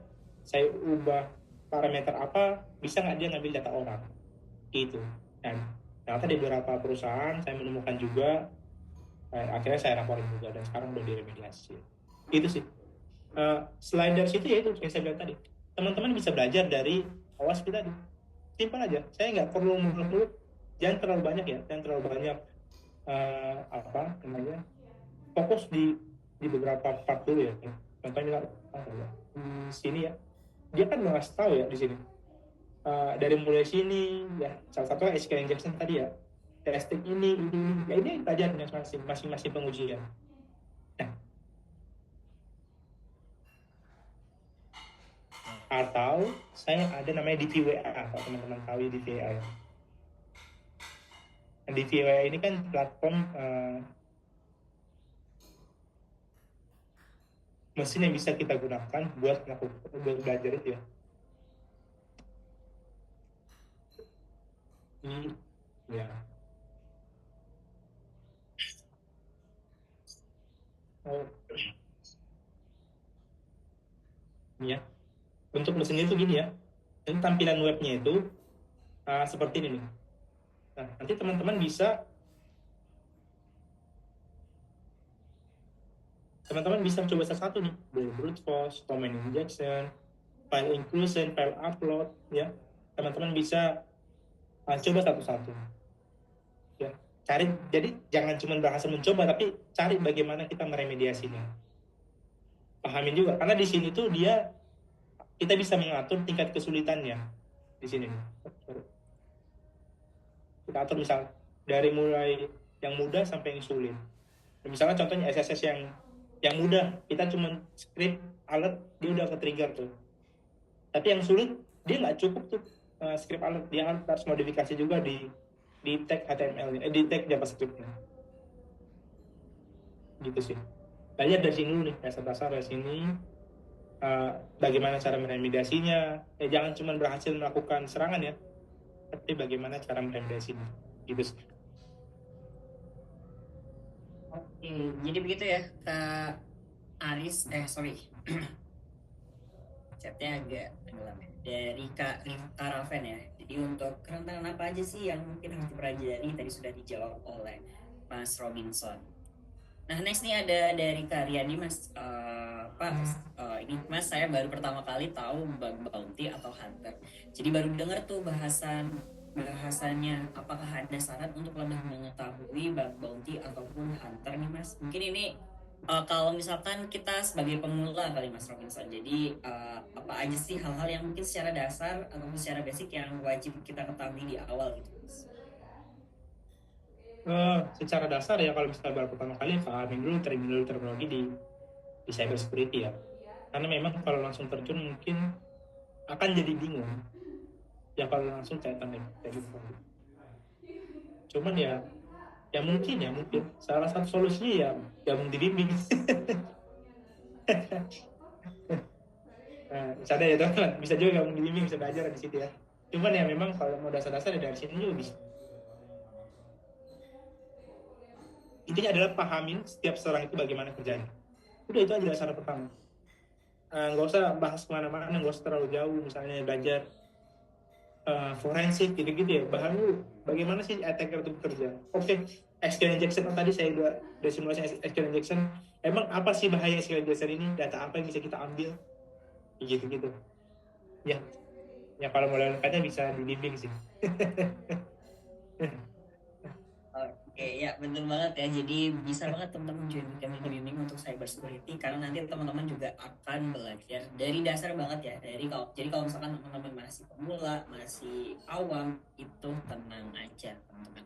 A: ubah parameter apa, bisa nggak dia ngambil data orang gitu. Dan ternyata di beberapa perusahaan saya menemukan juga, akhirnya saya laporin juga dan sekarang udah diremediasi. Itu sih. Selain dari situ ya itu yang saya bilang tadi, teman-teman bisa belajar dari OWASP tadi. Simpel aja, saya nggak perlu muluk-muluk, jangan terlalu banyak ya, jangan terlalu banyak apa namanya, fokus di beberapa part dulu ya. Contohnya di sini ya, dia kan ngasih tahu ya di sini. Dari mulai sini ya, salah satu SQL injection tadi ya, testing ini ya, ini pelajaran masing-masing pengujian. Nah, atau saya ada namanya DVWA, kalau teman-teman tahu DVWA ya. Nah, DVWA ini kan platform mesin yang bisa kita gunakan buat belajar itu ya. Ya. Oh. Ini ya. Untuk mesin itu gini ya. Ini tampilan webnya itu seperti ini nih. Nah, nanti teman-teman bisa coba satu-satu nih, dari brute force, domain injection, file inclusion, file upload, ya. Teman-teman bisa coba satu-satu. Ya, cari. Jadi jangan cuma berhasil mencoba, tapi cari bagaimana kita meremediasinya. Pahamin juga, karena di sini tuh kita bisa mengatur tingkat kesulitannya di sini. Kita atur misal dari mulai yang mudah sampai yang sulit. Misalnya contohnya SSS yang mudah, kita cuma script alert, dia udah ke-trigger tuh. Tapi yang sulit, dia nggak cukup tuh script alert, dia harus modifikasi juga di tag HTML-nya, di tag JavaScript-nya. Gitu sih. Belajar dari sini dulu nih, dasar-dasar dari sini. Bagaimana cara meremediasinya. Jangan cuma berhasil melakukan serangan ya, tapi bagaimana cara meremediasinya. Gitu sih.
C: Oke, jadi begitu ya Kak Aris, chatnya agak tenggelam ya. Dari Kak Raven ya. Jadi untuk kerentanan apa aja sih yang mungkin harus dipelajari, tadi sudah dijawab oleh Mas Robinson. Nah, next nih ada dari Kak Riyadi, Mas. Ini Mas, saya baru pertama kali tahu bug bounty atau hunter. Jadi baru dengar tuh bahasannya. Apakah ada syarat untuk lebih mengetahui bug bounty ataupun hunter nih, Mas? Mungkin ini kalau misalkan kita sebagai pemula kali, Mas Robinson. Jadi apa aja sih hal-hal yang mungkin secara dasar ataupun secara basic yang wajib kita ketahui di awal gitu, Mas?
A: Secara dasar ya, kalau misalnya baru pertama kali, pahamin dulu terminologi di cyber security ya. Karena memang kalau langsung terjun mungkin akan jadi bingung. Ya kalau langsung kayak gitu. Cuman ya mungkin salah satu solusinya ya dibimbing. Sadar ya teman, bisa juga gabung dibimbing, bisa belajar di situ ya. Cuman ya memang kalau mau dasar-dasar ya dari sini juga bisa. Intinya adalah pahamin setiap serang itu bagaimana kerjanya. Udah, itu aja dasar pertama. Nggak usah bahas kemana-mana, nggak usah terlalu jauh. Misalnya belajar forensik gitu-gitu ya. Bahan dulu bagaimana sih attacker itu bekerja. Oke, SQL injection tadi saya udah simulasi SQL injection. Emang apa sih bahaya SQL injection ini? Data apa yang bisa kita ambil? Gitu-gitu. Ya kalau mau lengkapnya bisa dibimbing sih.
C: Oke, ya betul banget ya. Jadi bisa banget teman-teman join kami bimbing untuk cyber security, karena nanti teman-teman juga akan belajar dari dasar banget ya. Jadi kalau misalkan teman-teman masih pemula, masih awam, itu tenang aja teman-teman.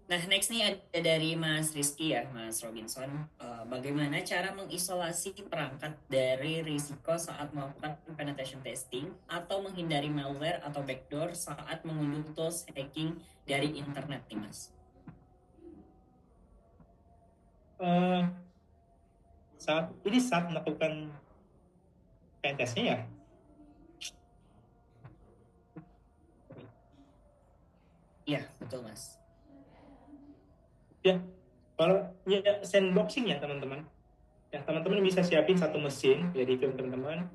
C: Nah, next nih ada dari Mas Rizky ya, Mas Robinson. Bagaimana cara mengisolasi perangkat dari risiko saat melakukan penetration testing atau menghindari malware atau backdoor saat mengunduh tools hacking dari internet nih, Mas?
A: Saat melakukan pentestnya ya,
C: iya betul Mas.
A: Ya kalau ya sandboxing ya teman-teman. Ya teman-teman bisa siapin satu mesin ya di film teman-teman.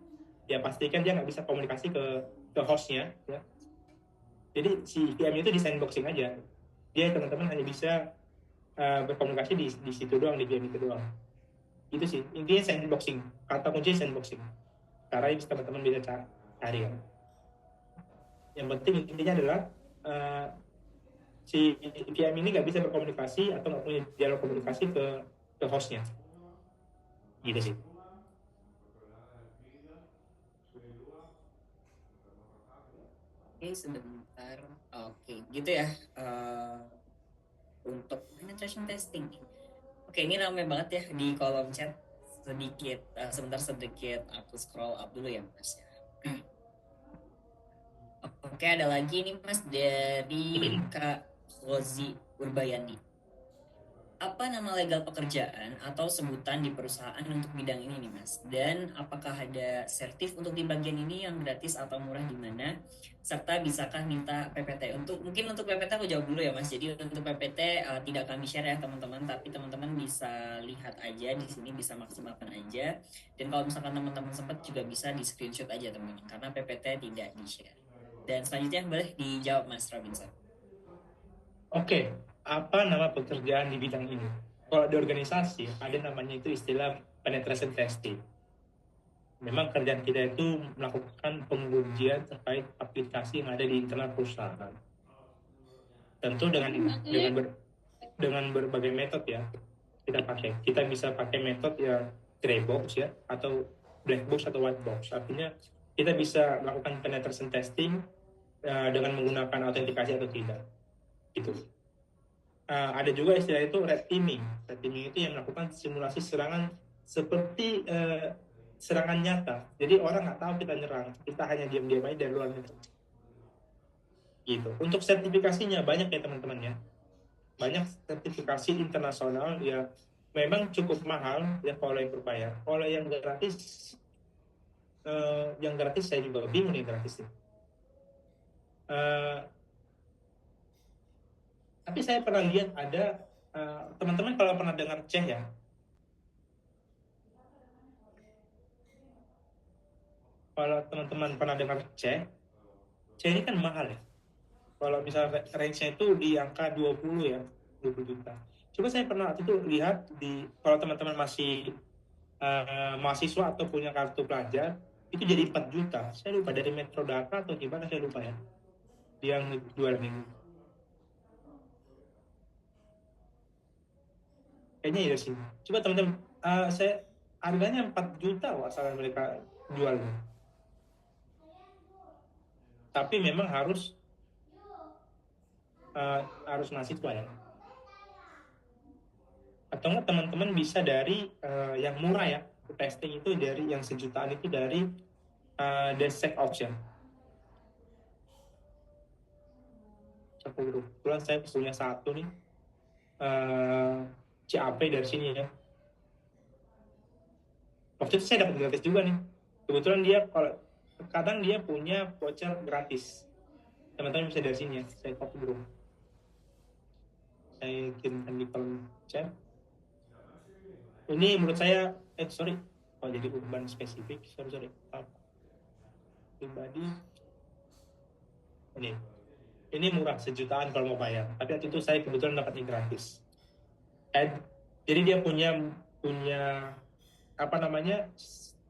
A: Ya pastikan dia nggak bisa komunikasi ke hostnya ya. Jadi si VM itu di sandboxing aja. Dia teman-teman hanya bisa berkomunikasi di situ doang, di VM itu doang. Itu sih intinya, sandboxing. Kata kunci sandboxing, karena itu teman-teman bisa cari kan. Yang penting intinya adalah si VM ini nggak bisa berkomunikasi atau nggak punya dialog komunikasi ke hostnya, gitu sih.
C: Oke, sebentar. Oke, gitu ya. Untuk penetration testing. Oke, ini ramai banget ya di kolom chat. Sebentar sedikit aku scroll up dulu ya, Mas. Oke, ada lagi nih, Mas, dari Kak Rozi Urbayandi. Apa nama legal pekerjaan atau sebutan di perusahaan untuk bidang ini nih, Mas? Dan apakah ada sertif untuk di bagian ini yang gratis atau murah di mana? Serta bisakah minta PPT? Mungkin untuk PPT aku jawab dulu ya, Mas. Jadi untuk PPT tidak kami share ya, teman-teman, tapi teman-teman bisa lihat aja di sini, bisa maksimalkan aja. Dan kalau misalkan teman-teman sempat juga bisa di screenshot aja, teman-teman, karena PPT tidak di-share. Dan selanjutnya boleh dijawab, Mas Robinson.
A: Oke, apa nama pekerjaan di bidang ini? Kalau di organisasi ada namanya itu istilah penetration testing. Memang kerjaan kita itu melakukan pengujian terkait aplikasi yang ada di internal perusahaan. Tentu dengan berbagai metode ya kita pakai. Kita bisa pakai metode yang gray box ya, atau black box atau white box. Artinya kita bisa melakukan penetration testing dengan menggunakan autentikasi atau tidak. Gitu. Ada juga istilah itu red teaming. Red teaming itu yang melakukan simulasi serangan seperti serangan nyata. Jadi orang nggak tahu kita nyerang, kita hanya diam-diam aja dari luar itu. Gitu. Untuk sertifikasinya banyak ya teman-teman ya. Banyak sertifikasi internasional ya, memang cukup mahal ya kalau yang berbayar. Kalau yang gratis saya juga bingung nih gratisnya. Tapi saya pernah lihat ada teman-teman kalau pernah dengar CEH ya. Kalau teman-teman pernah dengar CEH ini kan mahal ya. Kalau misalnya range-nya itu di angka 20 ya, 20 juta. Coba saya pernah itu lihat kalau teman-teman masih mahasiswa atau punya kartu pelajar, itu jadi 4 juta. Saya lupa dari Metro Data atau gimana, saya lupa ya. Yang jual ini. Kayaknya ya sih. Coba teman-teman, saya harganya 4 juta asal mereka jual. Tapi memang harus mahasiswa ya. Atau enggak teman-teman bisa dari yang murah ya. Testing itu dari yang sejutaan itu dari DevSecOps ya. Kebetulan saya punya satu nih. CAP dari sini ya. Waktu itu saya dapat gratis juga nih. Kebetulan dia kadang dia punya voucher gratis. Teman-teman bisa dari sini ya. Saya copy dulu. Saya kirimkan di kolom chat. Ini menurut saya, jadi urban spesifik. Sorry. Pribadi. Ini murah, sejutaan kalau mau bayar. Tapi waktu itu saya kebetulan dapatnya gratis. Jadi dia punya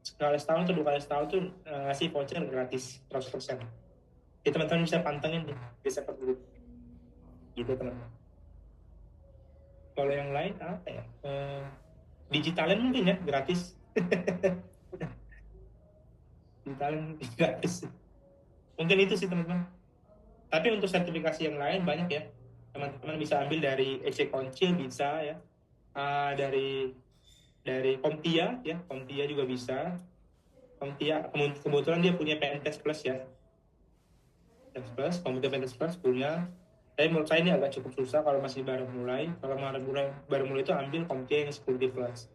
A: sekali setahun atau 2 kali setahun tuh ngasih voucher gratis 100%. Jadi teman-teman bisa pantengin nih, bisa perlu gitu teman-teman. Kalau yang lain apa ya? Digitalin mungkin ya gratis. Digitalin gratis. Mungkin itu sih teman-teman. Tapi untuk sertifikasi yang lain banyak ya. Teman-teman bisa ambil dari EC Concil bisa ya, dari Comtia ya, Comtia juga bisa. Comtia kebetulan dia punya PNTest Plus ya, Computer PNTest Plus punya. Tapi menurut saya ini agak cukup susah kalau masih baru mulai. Kalau baru mulai itu ambil Comtia yang Security Plus.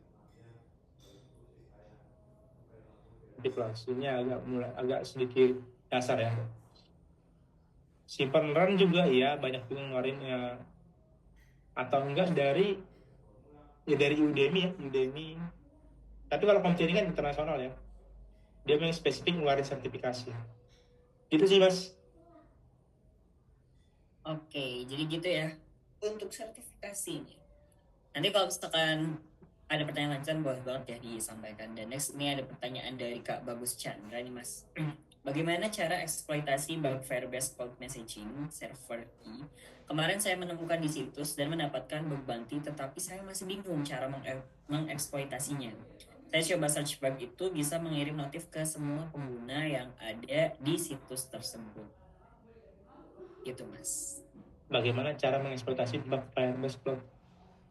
A: Ini agak sedikit dasar ya. Simpan run juga ya, banyak juga ngeluarin ya, atau enggak dari Udemy ya, Udemy. Tapi kalau Comtia ini kan internasional ya, dia memang spesifik ngeluarin sertifikasi. Itu sih Mas.
C: Oke, jadi gitu ya untuk sertifikasi nih. Nanti kalau misalkan ada pertanyaan lanjutan boleh banget ya disampaikan. Dan next ini ada pertanyaan dari Kak Bagus Chandra nih Mas. Bagaimana cara eksploitasi bug Firebase Cold Messaging server key? Kemarin saya menemukan di situs dan mendapatkan bug bounty, tetapi saya masih bingung cara mengeksploitasinya. Saya coba search bug itu bisa mengirim notif ke semua pengguna yang ada di situs tersebut. Itu Mas.
A: Bagaimana cara mengeksploitasi bug Firebase Cloud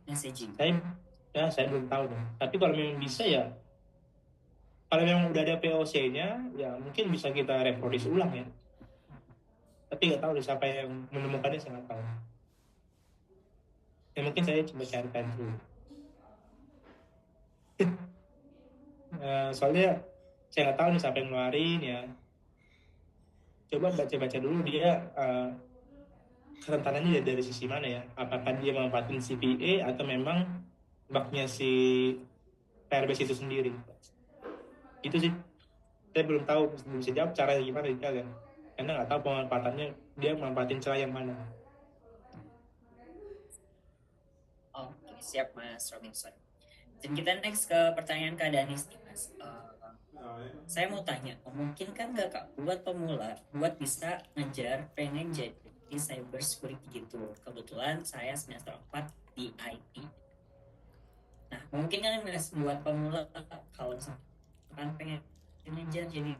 C: Messaging.
A: saya belum tahu dong. Tapi kalau memang bisa ya, kalau memang udah ada POC-nya, ya mungkin bisa kita reproduce ulang ya. Tapi nggak tahu deh siapa yang menemukannya, saya nggak tahu. Ya mungkin saya coba carikan dulu. Soalnya saya nggak tahu nih siapa yang ngeluarin ya. Coba baca-baca dulu dia kerentanannya dari sisi mana ya. Apakah dia memanfaatin CPA atau memang bugnya si Firebase itu sendiri. Itu sih, saya belum tahu, belum bisa jawab caranya gimana ya, karena nggak tahu pemanfaatannya, dia memanfaatin celah yang mana.
C: Oke, siap Mas Robinson. Dan kita next ke pertanyaan Kak Danis nih Mas. Saya mau tanya, memungkinkan nggak Kak buat pemula buat bisa ngejar pengen jadi cyber security gitu? Kebetulan saya semester 4 di IT. Nah, mungkin kan Mas buat pemula kalau kan pengen ngejar jadi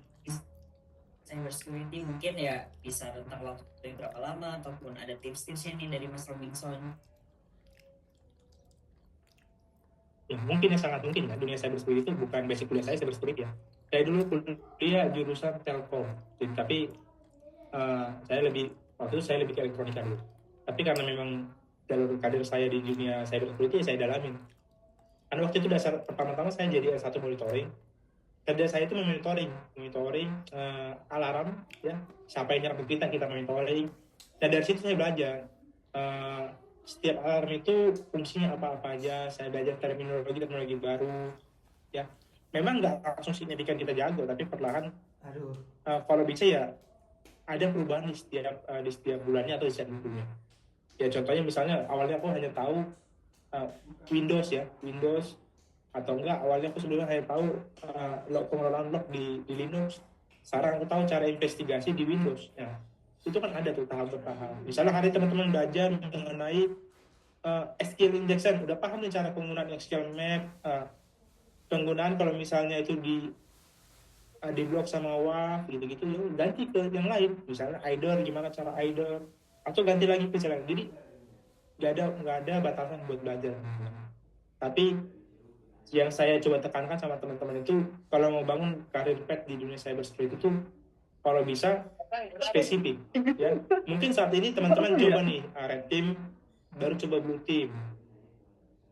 C: cyber security, mungkin ya bisa rentang waktu berapa lama ataupun ada tips-tipsnya nih dari Mas Robinson.
A: Ya mungkin, sangat mungkin ya, dunia cyber security itu bukan basic kuliah saya cyber security ya. Saya dulu kuliah jurusan telkom, tapi waktu itu saya lebih ke elektronika dulu. Tapi karena memang jalur karir saya di dunia cyber security, saya dalamin. Karena waktu itu dasar pertama-tama saya jadi S1 monitoring. Kerja saya itu monitoring alarm ya, siapa yang nyerang kita monitoring. Dan dari situ saya belajar setiap alarm itu fungsinya apa aja. Saya belajar terminologi baru ya. Memang nggak langsung signifikan kita jago, tapi perlahan kalau bisa ya ada perubahan di setiap bulannya atau di setiap minggunya. Ya contohnya misalnya awalnya aku hanya tahu Windows, atau enggak awalnya aku sebelumnya hanya tahu pengelolaan log di Linux. Sekarang aku tahu cara investigasi di Windows. Ya, itu kan ada tuh tahap bertahap. Misalnya hari teman-teman belajar mengenai SQL injection, udah paham nih cara penggunaan SQL map, penggunaan kalau misalnya itu di blok sama WAF gitu-gitu, ya ganti ke yang lain. Misalnya IDOR, gimana cara IDOR, atau ganti lagi ke jalan. Jadi nggak ada batasan buat belajar. Tapi yang saya coba tekankan sama teman-teman itu, kalau mau bangun karir path di dunia cyber security itu kalau bisa spesifik ya. Mungkin saat ini teman-teman coba nih red team, baru coba blue team,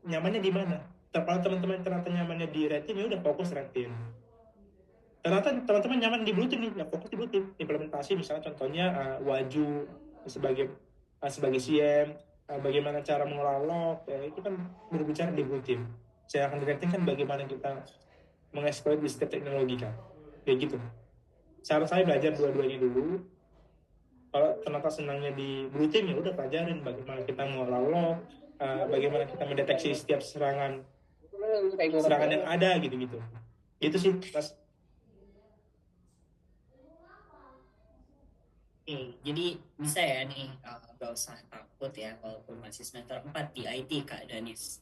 A: nyamannya di mana? Kalau teman-teman ternyata nyamannya di red team, ya udah fokus red team. Ternyata teman-teman nyaman di blue team nih, ya fokus di blue team. Implementasi misalnya contohnya Waju sebagai CM, bagaimana cara mengelola log, ya itu kan berbicara di blue team. Saya akan direktin kan bagaimana kita mengeksploit di setiap teknologi kan, kayak gitu. Cara saya belajar dua-duanya dulu. Kalau ternyata senangnya di blue team, ya udah pelajarin bagaimana kita mengelola log, bagaimana kita mendeteksi setiap serangan yang ada gitu. Gitu sih Mas.
C: Oke, jadi bisa ya nih, gak usah takut ya walaupun masih semester 4 di IT Kak Danis.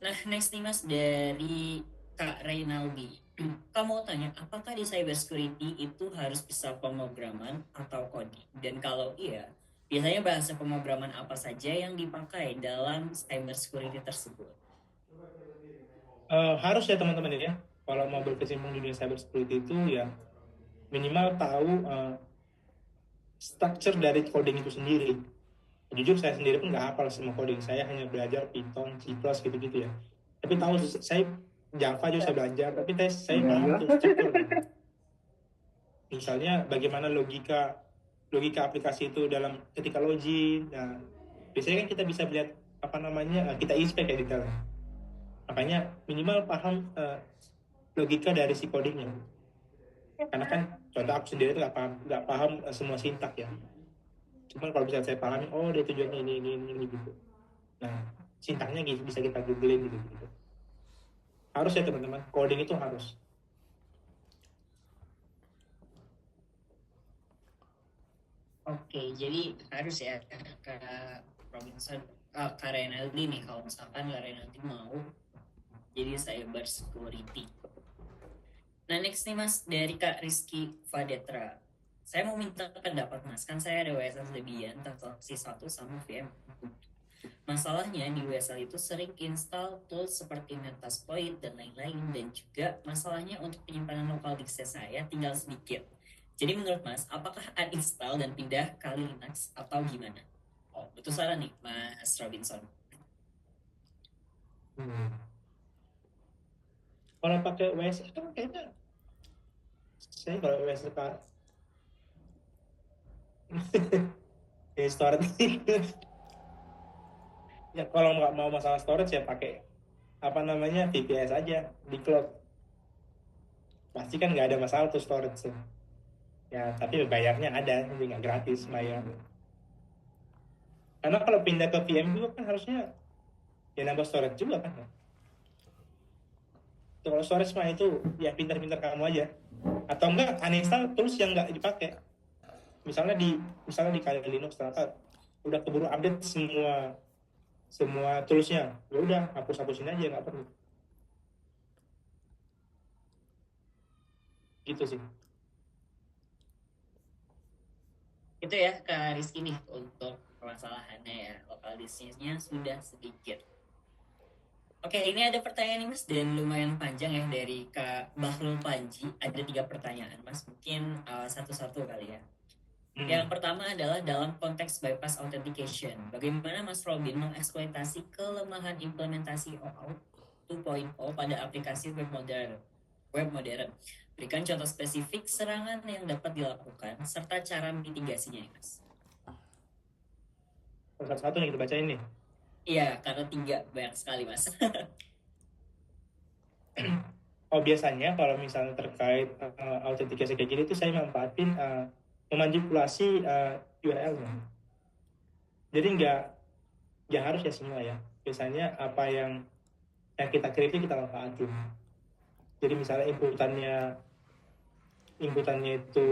C: Nah, next nih Mas dari Kak Reynaldi. Kamu mau tanya, apakah di cyber security itu harus bisa pemrograman atau coding? Dan kalau iya, biasanya bahasa pemrograman apa saja yang dipakai dalam cyber security tersebut?
A: Harus ya teman-teman ya, kalau mau berkecimpung di dunia cyber security itu ya minimal tahu structure dari coding itu sendiri. Jujur saya sendiri pun nggak hafal semua coding, saya hanya belajar Python, C++ gitu-gitu ya. Tapi tahu saya Java juga saya belajar, tapi saya paham tuh struktur. Misalnya bagaimana logika aplikasi itu dalam ketika login. Nah, biasanya kan kita bisa melihat kita inspect ya detailnya. Makanya minimal paham logika dari si codingnya. Karena kan contoh aku sendiri tuh nggak paham semua sintak ya. Cuman kalau bisa saya pahami, dia tujuannya ini gitu. Nah, sintaknya gitu bisa kita googling gitu. Harus ya teman-teman, coding itu harus.
C: Oke, jadi harus ya Kak Robinson, Kak Renaldi nih, kalau misalkan Kak Renaldi mau jadi cyber security. Nah next nih Mas, dari Kak Rizky Vadetra. Saya mau minta pendapat Mas, kan saya ada WSL Debian, transaksi 1 sama VM. Masalahnya di WSL itu sering install tools seperti Metasploit dan lain-lain, dan juga masalahnya untuk penyimpanan lokal disk saya tinggal sedikit. Jadi menurut Mas, apakah uninstall dan pindah ke Linux atau gimana? Oh, itu saran nih Mas Robinson.
A: Kalau pakai WSL kan kayaknya saya kalau WSL Pak storage ya kalau nggak mau masalah storage ya pakai apa namanya VPS aja di cloud. Pasti kan nggak ada masalah tuh storage ya, tapi bayarnya ada, jadi nggak gratis bayar. Karena kalau pindah ke VM juga kan harusnya ya nambah storage juga kan. Tuh, kalau storage mah itu ya pintar-pintar kamu aja. Atau enggak uninstall tools yang nggak dipakai. Misalnya di Kali Linux ternyata udah keburu update semua toolsnya, ya udah hapusin aja, nggak perlu. Gitu sih.
C: Itu ya Kak Rizky nih untuk permasalahannya ya, lokal disknya sudah sedikit. Oke, ini ada pertanyaan nih Mas, dan lumayan panjang ya dari Kak Bahrul Panji. Ada 3 pertanyaan Mas, mungkin satu-satu kali ya. Yang pertama adalah dalam konteks bypass authentication. Bagaimana Mas Robin mengeksploitasi kelemahan implementasi OAuth 2.0 pada aplikasi web modern? Berikan contoh spesifik serangan yang dapat dilakukan serta cara mitigasinya, Mas.
A: Satu-satu nih kita bacain nih.
C: Iya, karena 3 banyak sekali, Mas.
A: Oh, biasanya kalau misalnya terkait autentikasi kayak gini itu saya manfaatin memanipulasi URL-nya. Jadi nggak harus ya semua ya. Biasanya apa yang kita kirim kita manfaatin. Jadi misalnya inputannya itu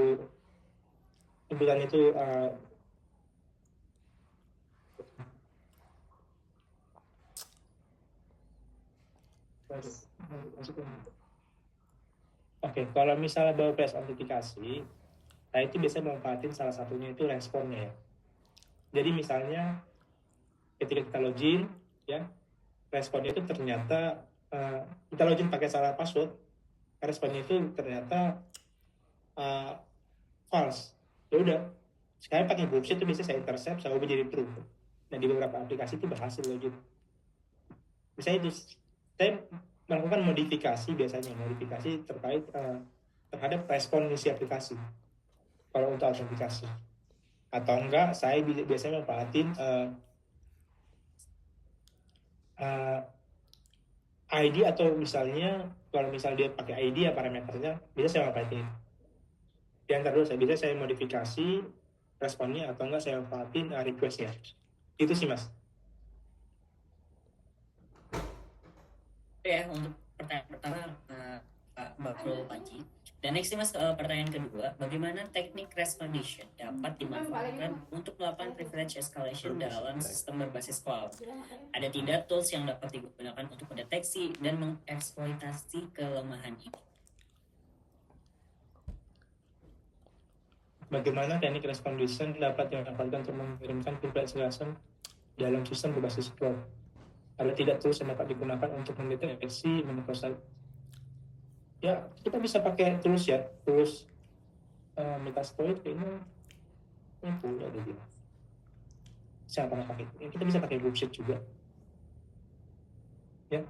A: Oke, kalau misalnya bypass autentikasi, nah itu biasanya manfaatin salah satunya itu responnya ya. Jadi misalnya ketika kita login, ya responnya itu ternyata kita login pakai salah password, responnya itu ternyata false. Ya udah, sekarang pakai bullshit itu biasanya saya intercept, saya ubah jadi true. Nah di beberapa aplikasi itu berhasil login. Misalnya itu saya melakukan modifikasi terkait terhadap respon isi aplikasi kalau untuk autentikasi. Atau enggak saya biasanya manfaatin ID, atau misalnya kalau dia pakai ID ya parameternya bisa saya manfaatin. Di antara dua bisa saya modifikasi responnya, atau enggak saya manfaatin requestnya. Itu sih Mas.
C: Ya, untuk pertanyaan pertama Pak Bakrul Panji. Dan next Mas, pertanyaan kedua, bagaimana teknik respondition dapat dimanfaatkan untuk melakukan privilege escalation dalam sistem berbasis cloud? Ada tidak tools yang dapat digunakan untuk mendeteksi dan mengeksploitasi kelemahan ini?
A: Bagaimana teknik respondition dapat dimanfaatkan untuk mengirimkan privilege escalation dalam sistem berbasis cloud? Ada tidak tools yang dapat digunakan untuk mendeteksi manipulasi? Ya, kita bisa pakai tools ya, tools Metasploit kayaknya punya deh dia. Siapa yang pakai? Kita bisa pakai bullshit juga. Ya.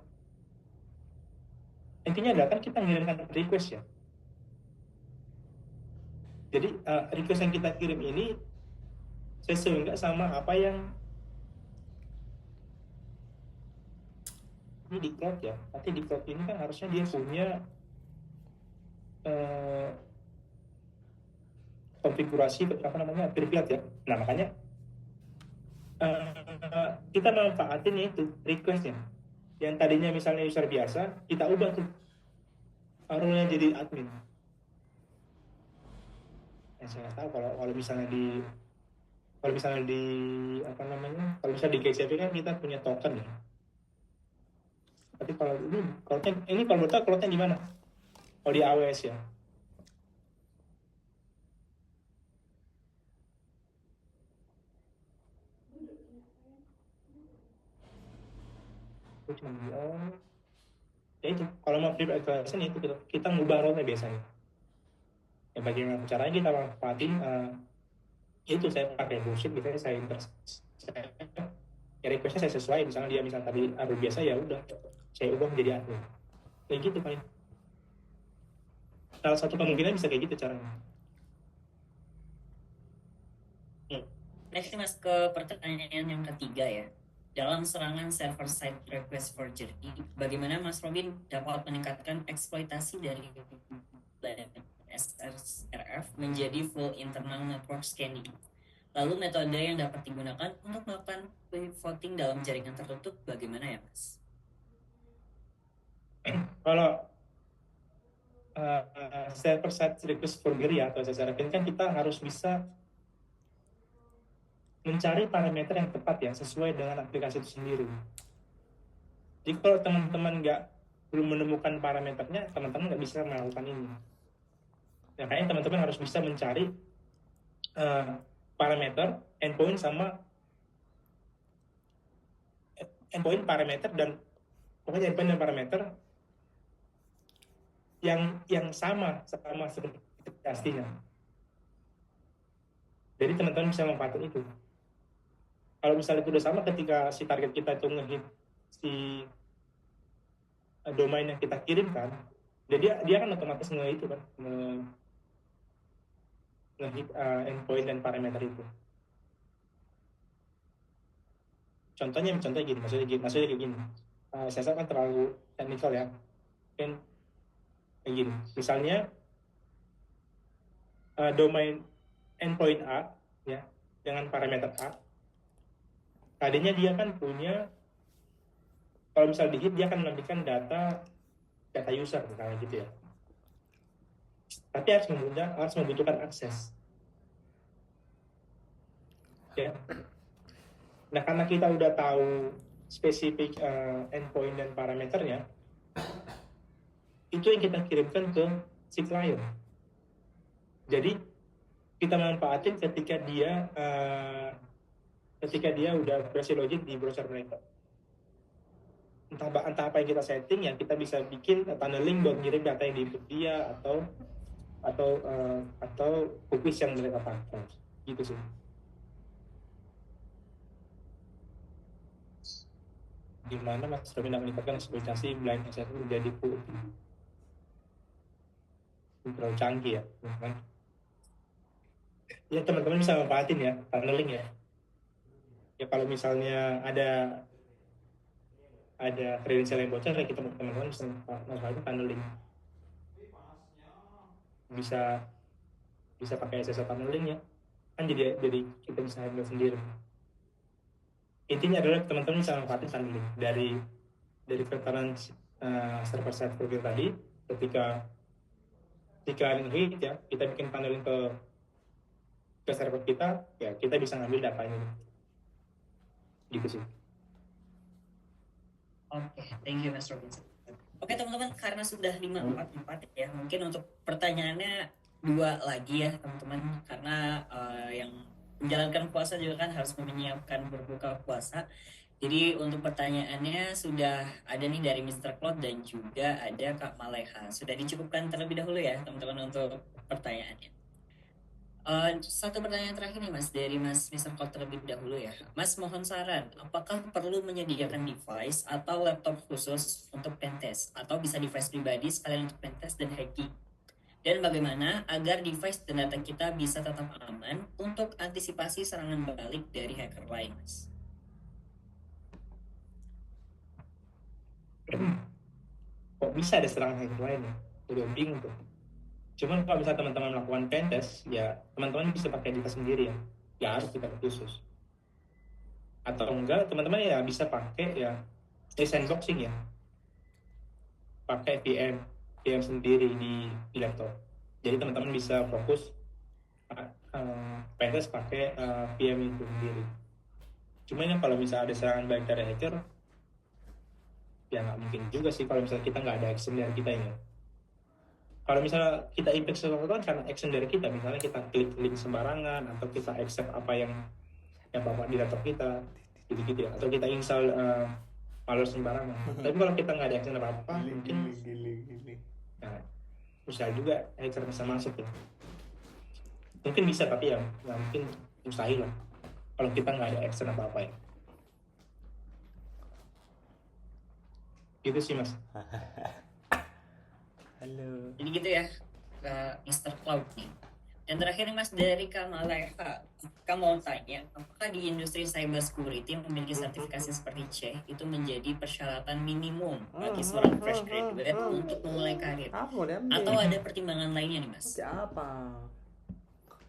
A: Intinya adalah kan kita mengirimkan request ya. Jadi request yang kita kirim ini sesuai nggak sama apa yang ini di cloud ya. Nanti di cloud ini kan harusnya dia punya konfigurasi privilege ya. Nah makanya kita manfaatin itu requestnya. yang tadinya misalnya user biasa, kita ubah tuh role-nya jadi admin. Saya nggak tahu kalau misalnya di apa namanya, kalau misalnya di GCP kan kita punya token ya. Tapi kalau ini kalau menurut cloud-nya gimana? Kalau di AWS ya. Ya itu, kalau mau private access itu kita ngubah role-nya biasanya. Ya bagaimana caranya kita manfaatin itu saya pakai bullshit, biasanya ya requestnya saya sesuai, misalnya dia tadi admin biasa, ya udah saya ubah menjadi admin, kayak gitu paling. Salah satu kemungkinan bisa kayak gitu caranya.
C: Next mas ke pertanyaan yang ketiga ya. Dalam serangan server-side request forgery, bagaimana Mas Robin dapat meningkatkan eksploitasi dari SRF menjadi full internal network scanning? Lalu metode yang dapat digunakan untuk melakukan pivoting dalam jaringan tertutup bagaimana ya Mas?
A: Kalau server-side request forgery atau SSRF ini kan kita harus bisa mencari parameter yang tepat ya, sesuai dengan aplikasi itu sendiri. Jadi kalau teman-teman belum menemukan parameternya, teman-teman nggak bisa melakukan ini. Ya, kayaknya teman-teman harus bisa mencari parameter, endpoint parameter, dan pokoknya endpoint dan parameter yang sama seperti aslinya. Jadi teman-teman bisa memanfaatkan itu. Kalau misalnya itu udah sama, ketika si target kita itu ngehit si domain yang kita kirimkan, dia akan otomatis ngehit endpoint dan parameter itu. Contohnya gini, maksudnya kayak gini. Saya kan terlalu teknikal ya. Kan kayak gini. Misalnya domain endpoint A ya dengan parameter A. Tadinya dia kan punya, kalau misal di hit dia akan menampilkan data user misalnya gitu ya. Tapi harus membutuhkan akses. Ya. Nah, karena kita udah tahu spesifik endpoint dan parameternya, itu yang kita kirimkan ke si client. Jadi kita manfaatin ketika dia udah berhasil login di browser mereka. Entah apa yang kita setting, ya kita bisa bikin tunneling buat ngirim data yang diinput dia atau cookies yang mereka pakai gitu sih. Gimana Mas Robin meningkatkan eksploitasi blind access menjadi full? Terlalu canggih ya, kan? Ya teman-teman bisa manfaatin ya tunneling ya. Ya kalau misalnya ada kredensial yang bocor, ya kita teman-teman bisa manfaatin tunneling. Bisa pakai SSL tunneling ya. Kan jadi kita bisa handle sendiri. Intinya adalah teman-teman bisa manfaatin tunneling dari veteran server side forgery tadi. Ketika hit ya, kita bikin tunneling ke server kita, ya kita bisa ngambil datanya gitu sih.
C: Oke, thank you Mas Robinson. Oke teman-teman, karena sudah 544 ya, mungkin untuk pertanyaannya 2 lagi ya teman-teman, karena yang menjalankan puasa juga kan harus menyiapkan berbuka puasa. Jadi untuk pertanyaannya sudah ada nih dari Mr. Claude dan juga ada Kak Maleha. Sudah dicukupkan terlebih dahulu ya teman-teman untuk pertanyaannya. Satu pertanyaan terakhir nih Mas, dari Mas Mr. Claude terlebih dahulu ya. Mas mohon saran, apakah perlu menyediakan device atau laptop khusus untuk pentest, atau bisa device pribadi sekalian untuk pentest dan hacking? Dan bagaimana agar device dan data kita bisa tetap aman untuk antisipasi serangan balik dari hacker lain, Mas?
A: Kok bisa ada serangan hacker lain ya? Udah bingung tuh. Cuman kalau misalnya teman-teman melakukan pentest, ya teman-teman bisa pakai device sendiri ya. Ya harus device khusus. Atau enggak, teman-teman ya bisa pakai ya sandboxing ya, pakai VM sendiri di laptop. Jadi teman-teman bisa fokus pentest pakai VM itu sendiri. Cuma yang kalau misalnya ada serangan balik dari hacker, ya nggak mungkin juga sih kalau misalnya kita nggak ada action dari kita ini. Kalau misalnya kita impact sesuatu kan karena action dari kita, misalnya kita klik link sembarangan atau kita accept apa yang bapak di laptop kita, gitu-gitu ya, atau kita install malware sembarangan. Tapi kalau kita nggak ada action apa-apa, mungkin nah, bisa juga hacker bisa masuk ya. Mungkin bisa, tapi ya nggak mungkin, mustahil lah kalau kita nggak ada action apa-apa ya. Gitu sih mas.
B: Halo.
C: Jadi gitu ya, Mr. Cloud nih. Dan terakhir nih mas, dari Kamaleka, kamu mau tanya, apakah di industri cyber security memiliki sertifikasi seperti C itu menjadi persyaratan minimum bagi seorang fresh graduate untuk memulai karir? Atau ada pertimbangan lainnya nih mas?
B: Siapa?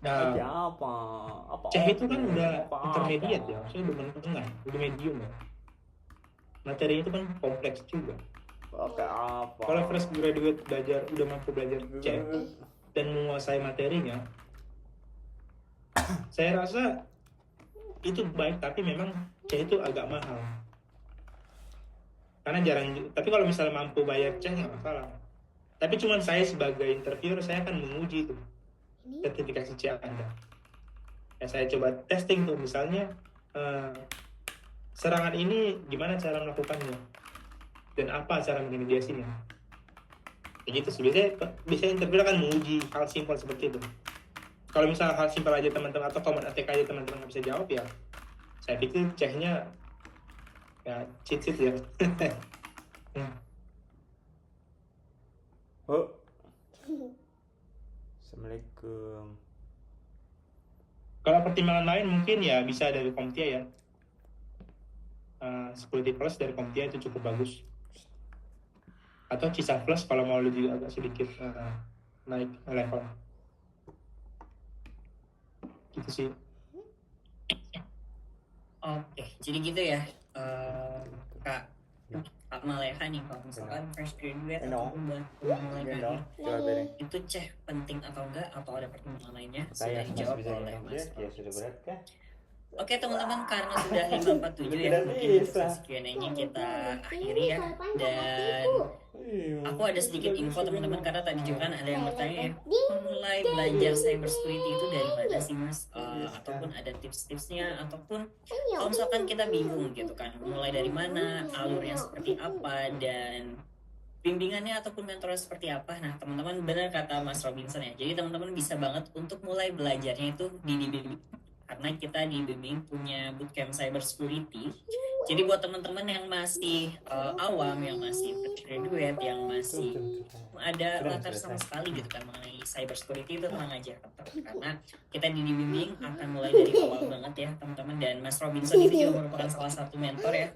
A: Nah,
B: Siapa? Apa?
A: C itu kan udah intermediate ya, maksudnya udah menengah, udah medium ya. Materi itu kan kompleks juga.
B: Oke, apa?
A: Kalau fresh graduate udah mampu belajar C dan menguasai materinya, saya rasa itu baik, tapi memang C itu agak mahal. Karena tapi kalau misalnya mampu bayar C nggak masalah. Tapi cuman saya sebagai interviewer, saya akan menguji itu sertifikasi C Anda. Ya, saya coba testing tuh, misalnya serangan ini gimana cara melakukannya dan apa cara menginisiasinya. Kayak gitu sih, biasanya interviewer akan menguji hal simpel seperti itu. Kalau misalnya hal simpel aja teman-teman, atau common attack aja teman-teman nggak bisa jawab, ya saya pikir ceknya ya cheat ya.
B: Oh. Assalamualaikum.
A: Kalau pertimbangan lain mungkin ya bisa dari Komtia ya. Security Plus dari Komtia itu cukup bagus. Atau CISA Plus kalau mau lebih agak sedikit naik level. Gitu sih.
C: Oke, jadi gitu ya, Kak Maleha nih, kalau misalkan fresh graduate atau mulai karir, itu cek penting atau enggak, atau ada pertimbangan lainnya? Sudah dijawab oleh Mas.
B: Ya sudah berat kan?
C: Oke teman-teman, karena sudah 5:47 ya, mungkin untuk sesi Q&A-nya kita akhiri ya. Dan aku ada sedikit info teman-teman, karena tadi juga kan ada yang bertanya ya, mulai belajar cyber security itu dari mana sih mas? Ataupun ada tips-tipsnya, ataupun kalau misalkan kita bingung gitu kan, mulai dari mana, alurnya seperti apa, dan bimbingannya ataupun mentornya seperti apa. Nah teman-teman, benar kata Mas Robinson ya, jadi teman-teman bisa banget untuk mulai belajarnya itu di karena kita di bimbing punya bootcamp cyber security. Jadi buat teman-teman yang masih awam, yang masih graduate, yang masih ada latar sama sekali gitu kan mengenai cyber security, itu tenang aja karena kita di bimbing akan mulai dari awal banget ya teman-teman. Dan Mas Robinson itu juga merupakan salah satu mentor ya.